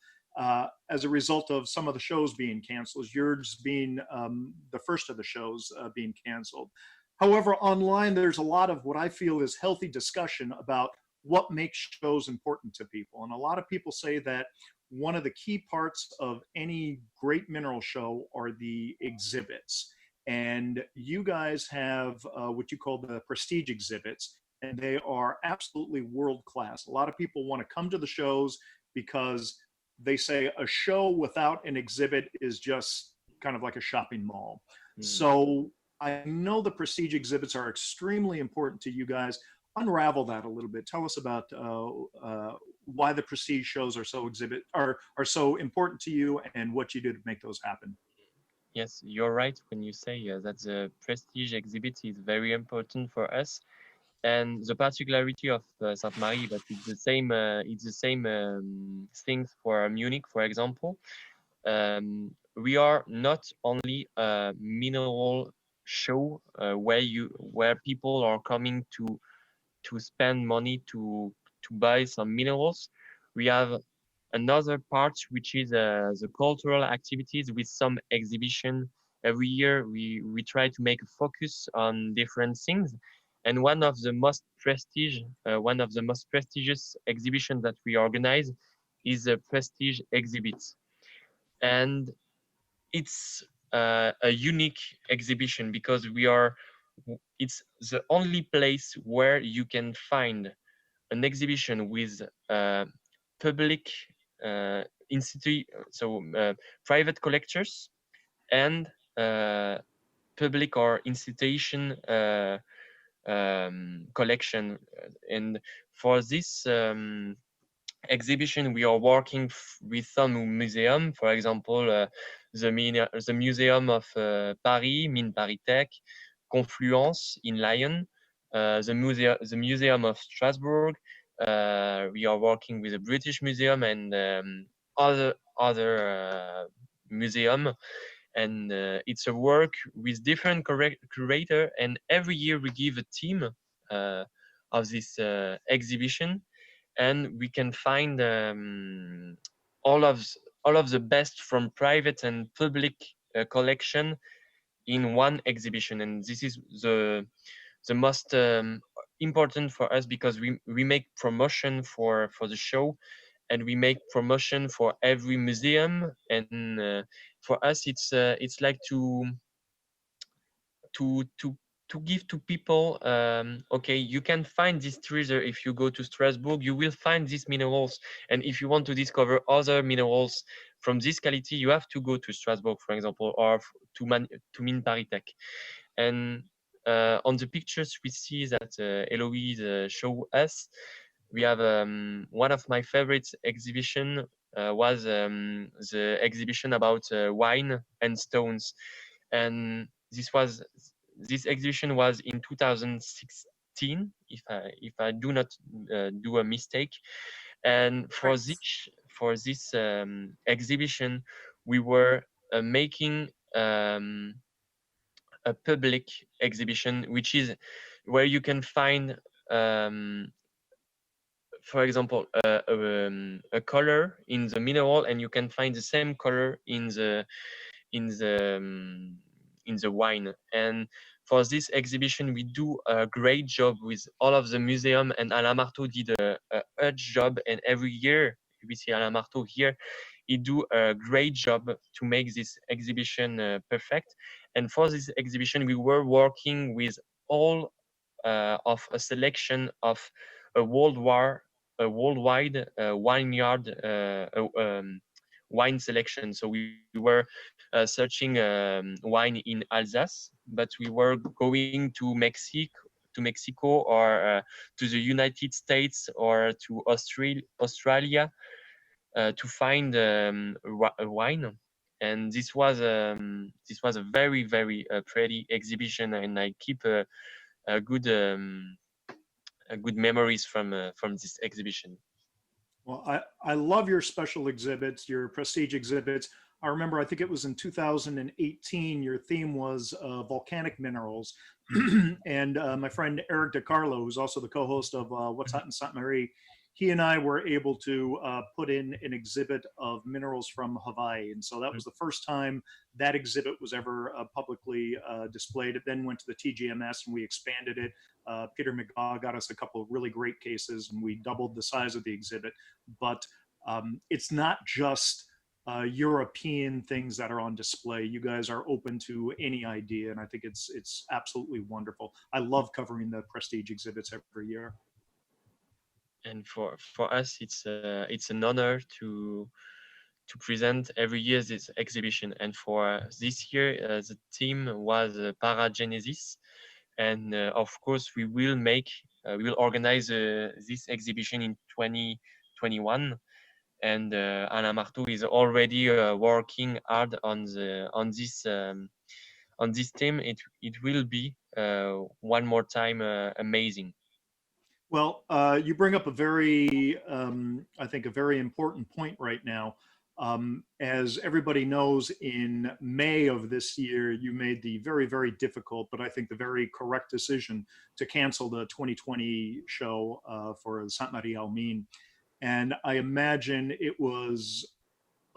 as a result of some of the shows being canceled, yours being the first of the shows being canceled. However, online, there's a lot of what I feel is healthy discussion about what makes shows important to people. And a lot of people say that one of the key parts of any great mineral show are the exhibits. And you guys have what you call the prestige exhibits, and they are absolutely world class. A lot of people want to come to the shows because they say a show without an exhibit is just kind of like a shopping mall. So I know the prestige exhibits are extremely important to you guys. Unravel that a little bit. Tell us about why the prestige shows are so important to you and what you do to make those happen. Yes, you're right when you say that the prestige exhibit is very important for us. And the particularity of Sainte-Marie, but it's the same. It's the same things for Munich, for example. We are not only a mineral show where people are coming to spend money to buy some minerals. We have another part which is the cultural activities with some exhibition. Every year we try to make a focus on different things, and one of the most prestigious exhibitions that we organize is a prestige exhibit, and it's a unique exhibition because it's the only place where you can find an exhibition with public private collectors and public or institution collection. And for this exhibition, we are working with some museum, for example, the Museum of Paris, Mine Paris Tech, Confluence in Lyon, the Museum of Strasbourg. We are working with the British Museum and other museum, and it's a work with different curator. And every year we give a theme of this exhibition, and we can find all of the best from private and public collection in one exhibition. And this is the most important for us because we make promotion for the show, and we make promotion for every museum. And for us it's like to give to people, okay, you can find this treasure. If you go to Strasbourg, you will find these minerals, and if you want to discover other minerals from this quality, you have to go to Strasbourg, for example, or to Mine Paris Tech. And on the pictures we see that Eloise show us, we have one of my favorite exhibition was the exhibition about wine and stones. And this exhibition was in 2016, if I do not do a mistake. And for this exhibition, we were making a public exhibition, which is where you can find, for example, a color in the mineral, and you can find the same color in the wine. And for this exhibition, we do a great job with all of the museum, and Alain Marteau did a huge job. And every year we see Alain Marteau here, he do a great job to make this exhibition perfect. And for this exhibition, we were working with all of a selection of a worldwide wine selection. So we were searching wine in Alsace, but we were going to Mexico, or to the United States, or to Australia to find wine. And this was a very, very pretty exhibition, and I keep a good memories from this exhibition. Well, I love your special exhibits, your prestige exhibits. I remember, I think it was in 2018, your theme was volcanic minerals. And my friend Eric DiCarlo, who's also the co-host of What's Hot in Sainte-Marie, he and I were able to put in an exhibit of minerals from Hawaii. And so that was the first time that exhibit was ever publicly displayed. It then went to the TGMS and we expanded it. Peter McGaw got us a couple of really great cases and we doubled the size of the exhibit. But it's not just European things that are on display. You guys are open to any idea, and I think it's absolutely wonderful. I love covering the prestige exhibits every year. And for us, it's an honor to present every year this exhibition. And for this year, the theme was Paragenesis, and of course we will organize this exhibition in 2021. And Alain Marteau is already working hard on this theme. It will be one more time amazing. Well, you bring up a very, I think, a very important point right now. As everybody knows, in May of this year, you made the very, very difficult, but I think the very correct decision to cancel the 2020 show for Sainte-Marie-aux-Mines. And I imagine it was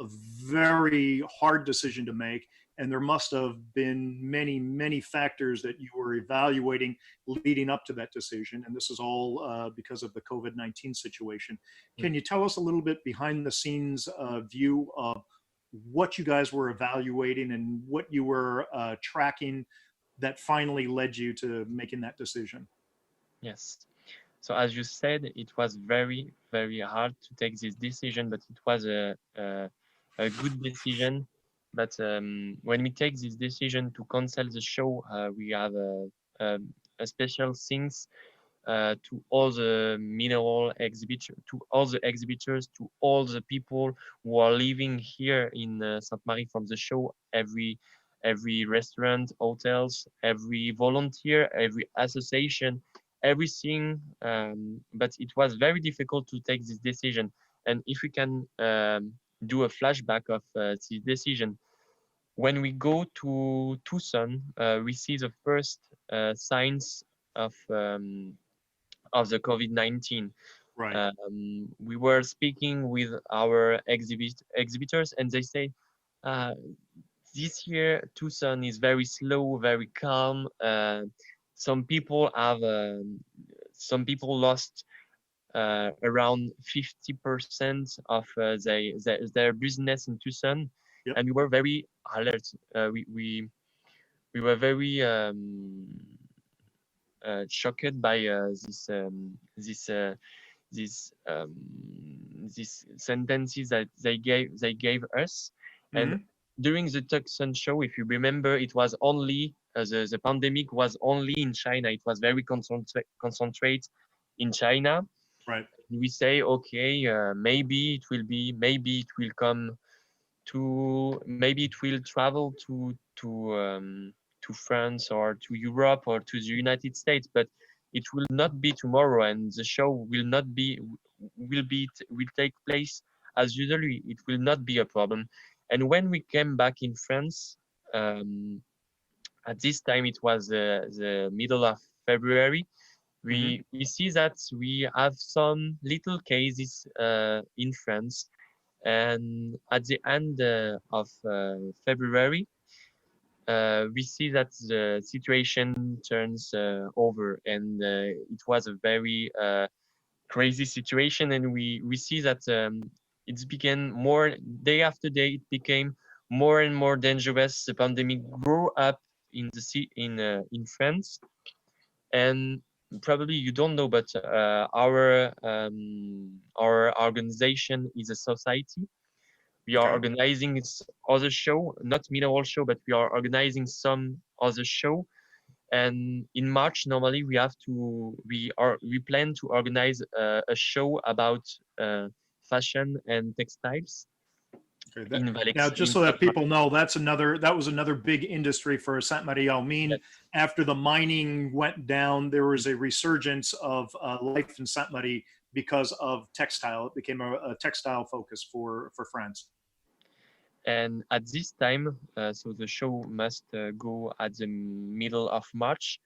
a very hard decision to make. And there must have been many, many factors that you were evaluating leading up to that decision. And this is all because of the COVID-19 situation. Can you tell us a little bit behind the scenes view of what you guys were evaluating and what you were tracking that finally led you to making that decision? Yes. So as you said, it was very, very hard to take this decision, but it was a good decision. But when we take this decision to cancel the show, we have a special things to all the mineral exhibitors, to all the exhibitors, to all the people who are living here in Sainte-Marie from the show, every restaurant, hotels, every volunteer, every association, everything. But it was very difficult to take this decision. And if we can do a flashback of this decision, when we go to Tucson, we see the first signs of the COVID-19. Right. We were speaking with our exhibitors, and they say, this year Tucson is very slow, very calm. Some people lost around 50% of their business in Tucson. Yep. And we were very alert. We were very shocked by these sentences that they gave us. Mm-hmm. And during the Tucson show, if you remember, it was only the pandemic was only in China. It was very concentrated in China. Right. We say, okay, maybe it will come to, maybe it will travel to France or to Europe or to the United States, but it will not be tomorrow, and the show will take place as usually. It will not be a problem. And when we came back in France, at this time it was the middle of February, we see that we have some little cases in France. And at the end of February, we see that the situation turns over, and it was a very crazy situation. And we see that it began more day after day. It became more and more dangerous. The pandemic grew up in France, and probably you don't know, but our organization is a society. We are organizing other show, not mineral show, but we are organizing some other show. And in March, normally we plan to organize a show about fashion and textiles. Okay, now, just so that people know, that was another big industry for Sainte-Marie-aux-Mines. Yes. After the mining went down, there was a resurgence of life in Sainte-Marie because of textile. It became a textile focus for France. And at this time, so the show must go at the middle of March.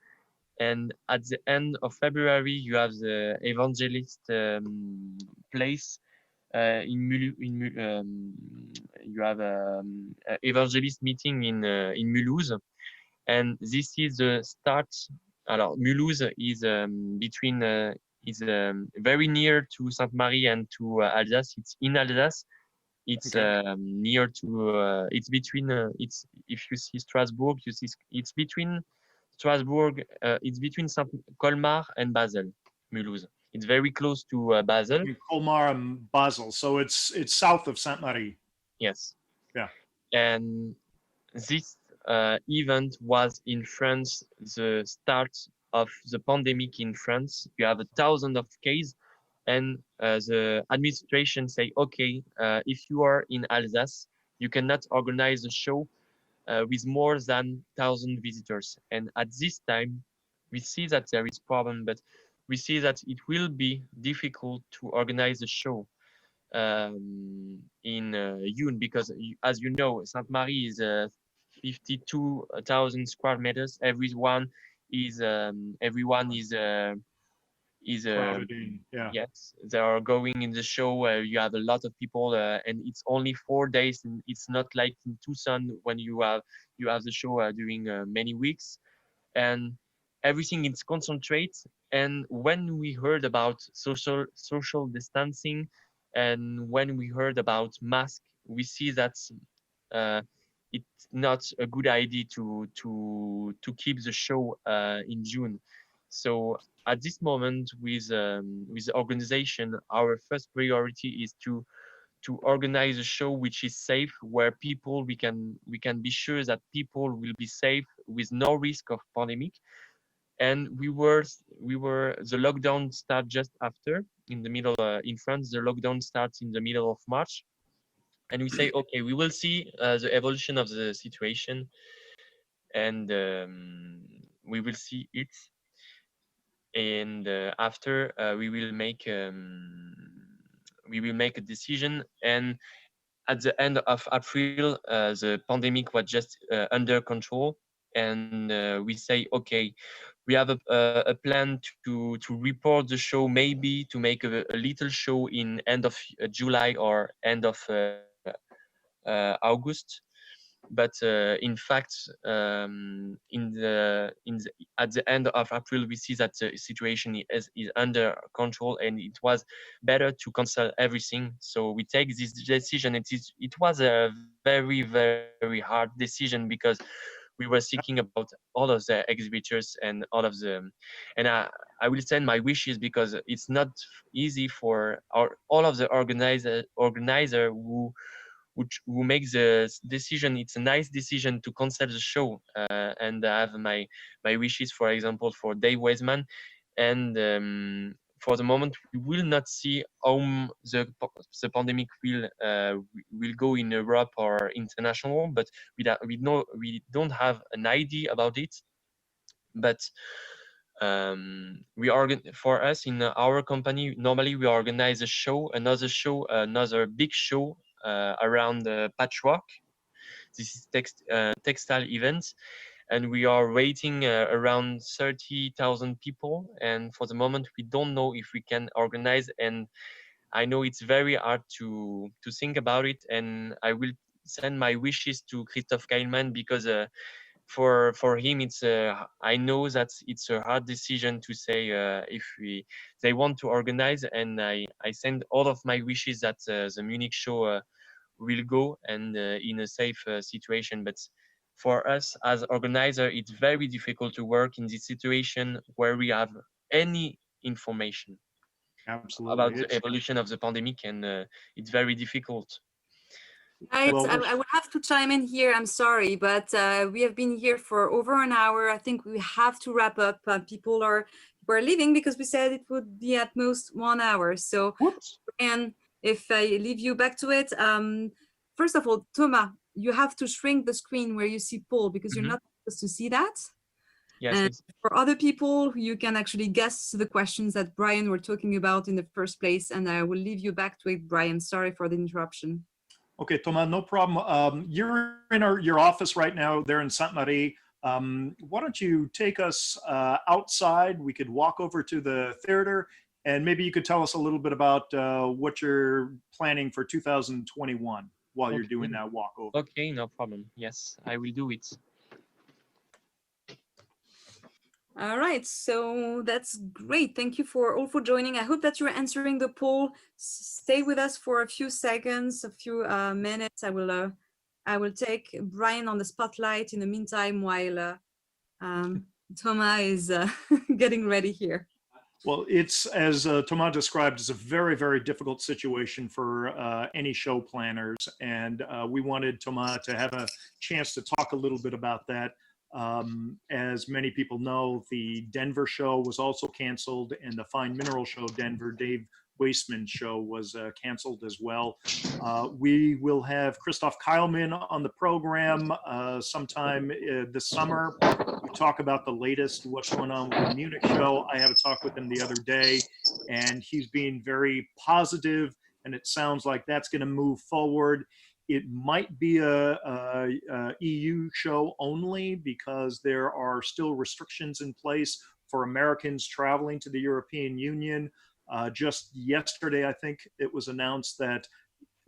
And at the end of February, you have the evangelist place in you have a evangelist meeting in Mulhouse, and this is the start. Alors, Mulhouse is between is very near to Sainte-Marie and to Alsace. It's in Alsace. It's Okay. near to it's between it's if you see Strasbourg, you see it's between Strasbourg. It's between Saint Colmar and Basel, Mulhouse. It's very close to Basel. In Colmar and Basel, so it's south of Sainte-Marie. Yes. Yeah. And this event was in France, the start of the pandemic in France. You have 1,000 of cases, and the administration say, okay, if you are in Alsace, you cannot organize a show with more than 1,000 visitors. And at this time, we see that there is problem, but we see that it will be difficult to organize a show in June, because as you know, Sainte-Marie is 52,000 square meters. Everyone is Crowded in. Yeah. yes, they are going in the show. You have a lot of people, and it's only 4 days. And it's not like in Tucson when you have the show during many weeks, and everything is concentrate. And when we heard about social distancing, and when we heard about mask, we see that uh, it's not a good idea to keep the show in June. So at this moment, with the organization, our first priority is to organize a show which is safe, where people we can be sure that people will be safe with no risk of pandemic. And we were the lockdown start just after, in the middle in France. The lockdown starts in the middle of March, and we say, okay, we will see the evolution of the situation, and we will see it. And after we will make a decision. And at the end of April, the pandemic was just under control, and we say, okay, we have a plan to report the show, maybe to make a little show in end of July or end of August. But in fact, at the end of April, we see that the situation is under control, and it was better to cancel everything. So we take this decision. It was a very, very hard decision, because we were thinking about all of the exhibitors and all of the, and I will send my wishes, because it's not easy for all of the organizer who makes the decision. It's a nice decision to cancel the show, and I have my wishes, for example, for Dave Weisman. And for the moment, we will not see how the pandemic will go in Europe or international, but we don't have an idea about it. But for us in our company, normally we organize another big show around patchwork. This is textile events, and we are waiting around 30,000 people. And for the moment, we don't know if we can organize. And I know it's very hard to think about it. And I will send my wishes to Christophe Keilman, because for him, I know that it's a hard decision to say if they want to organize. And I send all of my wishes that the Munich show will go, and in a safe situation. But for us as organizer, it's very difficult to work in this situation where we have any information about Absolutely. the evolution of the pandemic, and it's very difficult. Right, Well, I would have to chime in here. I'm sorry, but we have been here for over an hour. I think we have to wrap up. People are leaving, because we said it would be at most 1 hour. So, whoops. and if I leave you back to it, first of all, Toma, you have to shrink the screen where you see Paul, because you're not supposed to see that. Yes, And yes. for other people, you can actually guess the questions that Brian were talking about in the first place. And I will leave you back to it, Brian. Sorry for the interruption. Okay, Toma, no problem. You're in your office right now there in Sainte-Marie. Why don't you take us outside? We could walk over to the theater, and maybe you could tell us a little bit about what you're planning for 2021 while you're doing that walk over. Okay, no problem. Yes, I will do it. All right, so that's great. Thank you all for joining. I hope that you're answering the poll. Stay with us for a few seconds, a few minutes. I will take Brian on the spotlight in the meantime while Toma is getting ready here. Well, it's, as Toma described, it's a very, very difficult situation for any show planners. And we wanted Toma to have a chance to talk a little bit about that. As many people know, the Denver show was also canceled, and the Fine Mineral Show Denver, Dave Wasteman show, was canceled as well. We will have Christoph Keilman on the program sometime this summer. We talk about the latest, what's going on with the Munich show. I had a talk with him the other day, and he's being very positive, and it sounds like that's going to move forward. It might be a EU show only because there are still restrictions in place for Americans traveling to the European Union. Just yesterday, I think it was announced that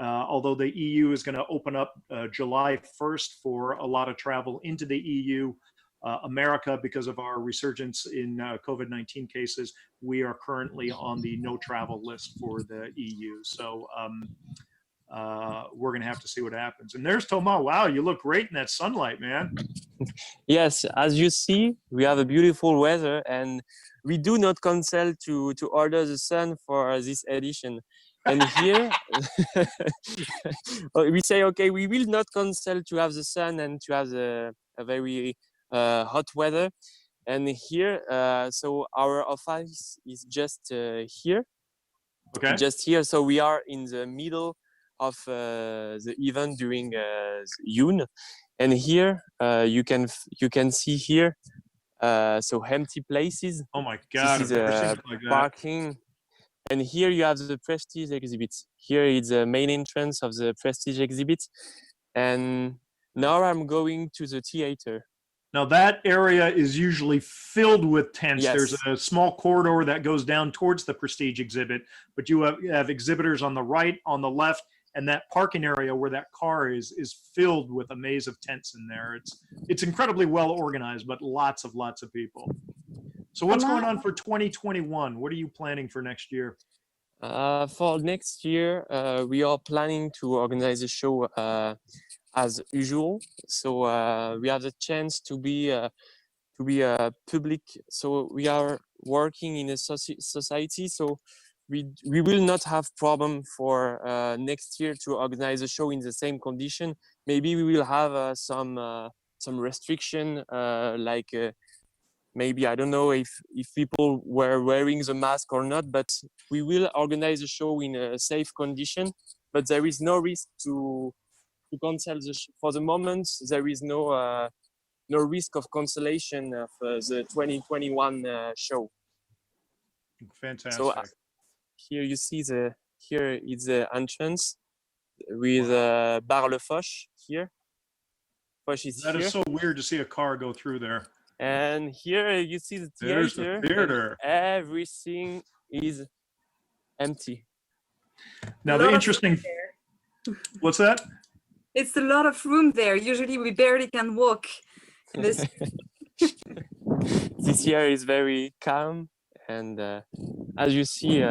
although the EU is going to open up July 1st for a lot of travel into the EU, America, because of our resurgence in COVID-19 cases, we are currently on the no travel list for the EU. So we're going to have to see what happens. And there's Toma. Wow, you look great in that sunlight, man. Yes, as you see, we have a beautiful weather, and we do not cancel to order the sun for this edition. And here we say, okay, we will not cancel to have the sun and to have a very hot weather. And here, so our office is just here. Okay. Just here. So we are in the middle of the event during June, and here you can see here so empty places. Oh my God! This is like parking, and here you have the Prestige exhibit. Here is the main entrance of the Prestige exhibit, and now I'm going to the theater. Now that area is usually filled with tents. Yes. There's a small corridor that goes down towards the Prestige exhibit, but you have exhibitors on the right, on the left, and that parking area where that car is filled with a maze of tents in there. It's incredibly well organized, but lots of people. So what's going on for 2021? What are you planning for next year? For next year, we are planning to organize a show as usual. So we have the chance to be public. So we are working in a society. So we will not have problem for next year to organize a show in the same condition. Maybe we will have some restriction, like maybe, I don't know if people were wearing the mask or not, but we will organize a show in a safe condition. But there is no risk to cancel the show. For the moment, there is no risk of cancellation of the 2021 show. Fantastic. So here you see here is the entrance with Bar Le Foch here. Foch is that here. is so weird to see a car go through there. And here you see the theater. There's the theater. Everything is empty. Now the interesting. What's that? It's a lot of room there. Usually we barely can walk. This year is very calm, and as you see,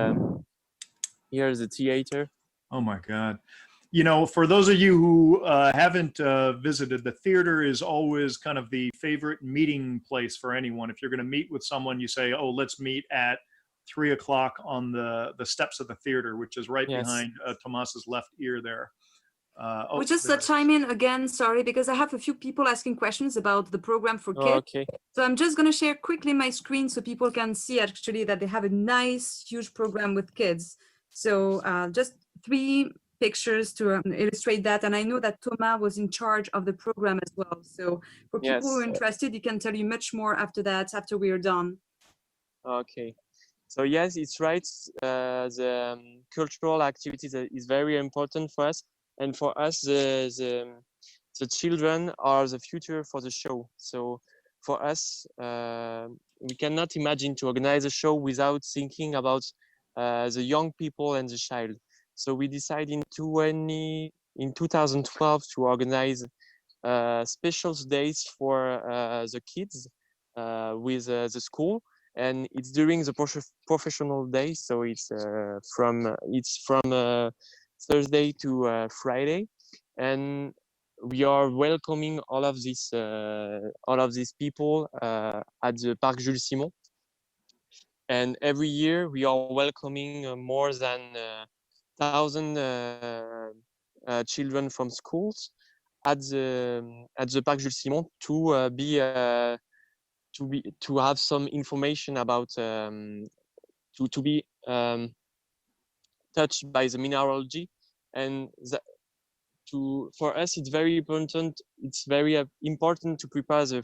here's the theater. Oh my God. You know, for those of you who haven't visited, the theater is always kind of the favorite meeting place for anyone. If you're going to meet with someone, you say, oh, let's meet at 3 o'clock on the steps of the theater, which is right behind Tomas's left ear there. We just chime in again, sorry, because I have a few people asking questions about the program for kids. Okay. So I'm just going to share quickly my screen so people can see actually that they have a nice, huge program with kids. So just 3 pictures to illustrate that. And I know that Toma was in charge of the program as well. So for people who are interested, he can tell you much more after that, after we are done. Okay. So yes, it's right. The cultural activities is very important for us. and for us, the children are the future for the show. So for us, we cannot imagine to organize a show without thinking about the young people and the child. So we decided in 2012 to organize special days for the kids with the school, and it's during the professional day. So it's from Thursday to Friday, and we are welcoming all of these people at the Parc Jules Simon. And every year we are welcoming more than 1,000 children from schools at the Parc Jules Simon to have some information about to be touched by the mineralogy, and for us it's very important. It's very important to prepare the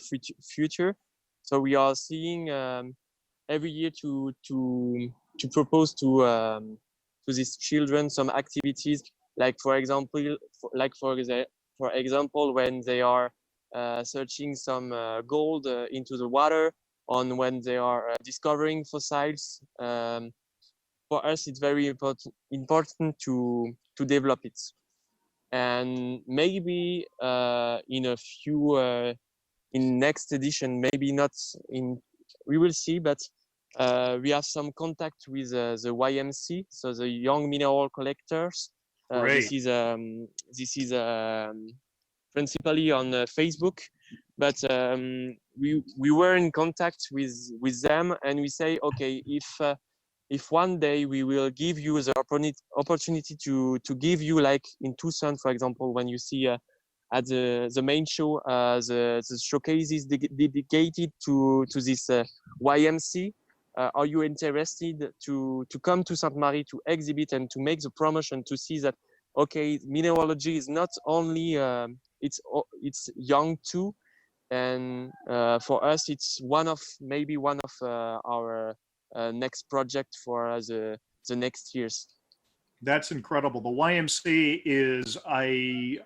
future. So we are seeing every year to propose to these children some activities, like for example when they are searching some gold into the water, on when they are discovering fossils. For us it's very important to develop it. And maybe in a few in next edition, maybe not in, we will see, but we have some contact with the YMC, so the Young Mineral Collectors. This is principally on Facebook, but we were in contact with them, and we say, okay, if one day we will give you the opportunity to give you, like in Tucson, for example, when you see at the main show, the showcases dedicated to this YMC, are you interested to come to Sainte-Marie to exhibit and to make the promotion, to see that, okay, mineralogy is not only, it's young too, and for us it's maybe one of our next project for the next years. That's incredible. The YMC is, I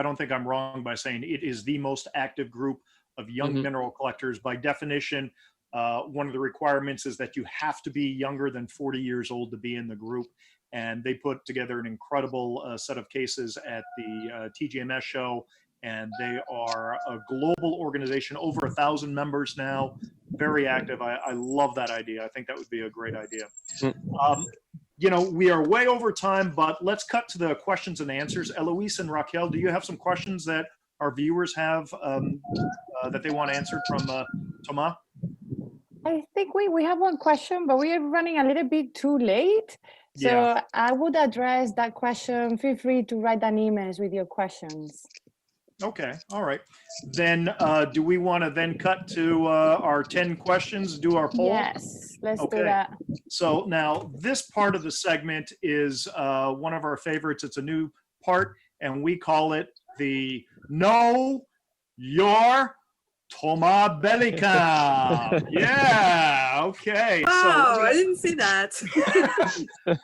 don't think I'm wrong by saying it is the most active group of young mineral collectors. By definition, one of the requirements is that you have to be younger than 40 years old to be in the group. And they put together an incredible set of cases at the TGMS show. And they are a global organization, over 1,000 members now, very active. I love that idea. I think that would be a great idea. You know, we are way over time, but let's cut to the questions and answers. Eloise and Raquel, do you have some questions that our viewers have that they want answered from Toma? I think we have one question, but we are running a little bit too late. So Yeah. I would address that question. Feel free to write down emails with your questions. Okay, all right. Then do we want to then cut to our 10 questions, do our poll? Yes, let's Okay. do that. So now this part of the segment is one of our favorites. It's a new part, and we call it the Know Your Toma Bellicam. Yeah, okay. Wow, So I didn't see that.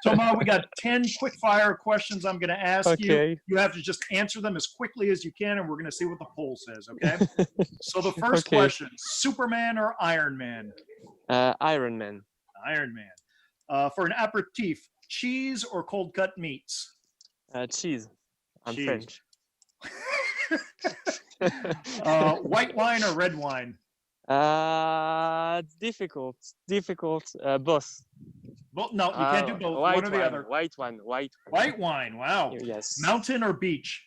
Toma, we got 10 quick fire questions I'm going to ask you. Okay. You have to just answer them as quickly as you can, and we're going to see what the poll says, okay? So the first Okay. question, Superman or Iron Man? Iron Man. Iron Man. For an aperitif, cheese or cold cut meats? Cheese. I'm Cheese. French. White wine or red wine? Difficult. Both. Well, no, you can't do both. White One or the wine, other. White wine. White wine. Wow. Yes. Mountain or beach?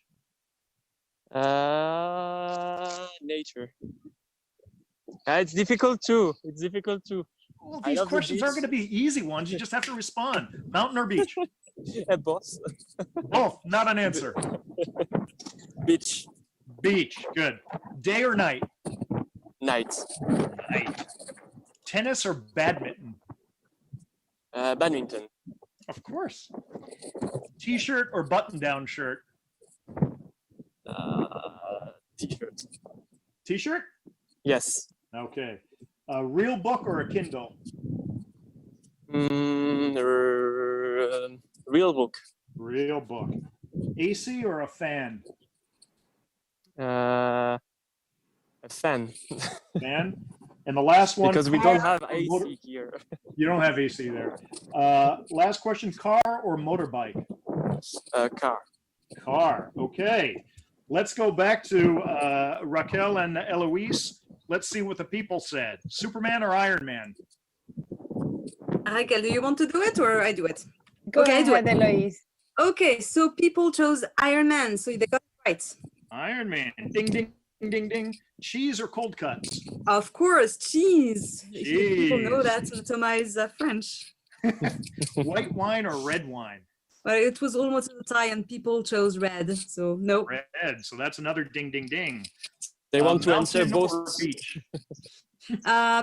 Nature. It's difficult too. Well, I these love the questions aren't beach. going to be easy ones. You just have to respond. Mountain or beach? Both. Both. Not an answer. Beach. Beach. Good. Day or night? Night. Night. Tennis or badminton? Badminton. Of course. T-shirt or button-down shirt? T-shirt. T-shirt? Yes. Okay. A real book or a Kindle? Real book. Real book. AC or a fan? A fan. Fan. And the last one, Because we car don't have or motor- AC here. You don't have AC there. Last question, car or motorbike? Car. Car. Okay. Let's go back to Raquel and Eloise. Let's see what the people said. Superman or Iron Man? Raquel, do you want to do it or I do it? Go Okay, I do ahead, Eloise. Okay, so people chose Iron Man, so they got it right. Iron Man. Ding, ding, ding, ding. Cheese or cold cuts? Of course, cheese. People know Cheese. that Toma is French. White wine or red wine? But it was almost a tie and people chose red, so no. Red. So that's another ding, ding, ding. They want to answer Mountain or both. beach?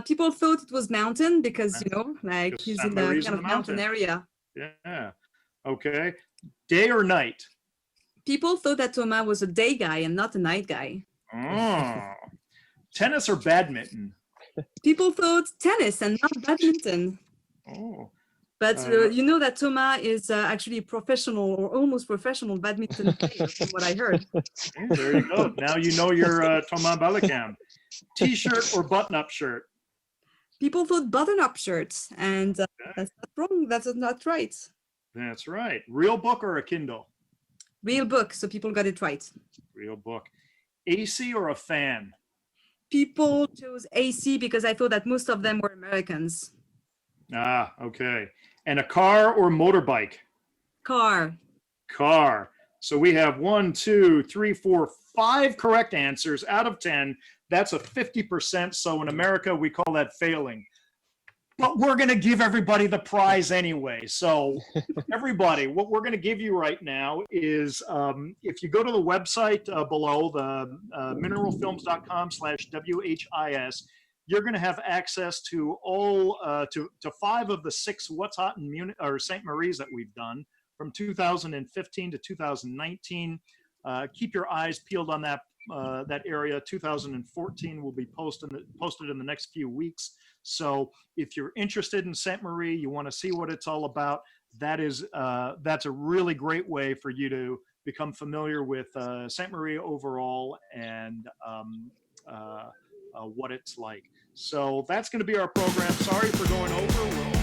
People thought it was mountain because, you know, like Because he's in the Sainte-Marie's kind in of the mountain mountain. area. Yeah. Okay. Day or night? People thought that Toma was a day guy and not a night guy. Oh. Tennis or badminton? People thought tennis and not badminton. Oh. But you know that Toma is actually a professional or almost professional badminton player, from what I heard. Okay, there you go. Now you know your Toma Bellicam. T-shirt or button-up shirt? People thought button-up shirts, and that's not wrong. That's not right. That's right. Real book or a Kindle? Real book, so people got it right. Real book. AC or a fan? People chose AC because I thought that most of them were Americans. Ah, okay. And a car or motorbike? Car. Car. So we have 1, 2, 3, 4, 5 correct answers out of 10. That's a 50%. So in America, we call that failing. But we're going to give everybody the prize anyway. So everybody, what we're going to give you right now is if you go to the website below, the mineralfilms.com/WHIS, you're going to have access to all to 5 of the 6 What's Hot in Munich or Sainte-Marie's that we've done from 2015 to 2019. Keep your eyes peeled on that area. 2014 will be posted in the next few weeks. So if you're interested in Sainte-Marie, you want to see what it's all about, that's a really great way for you to become familiar with Sainte-Marie overall and what it's like. So that's going to be our program. Sorry for going over. We're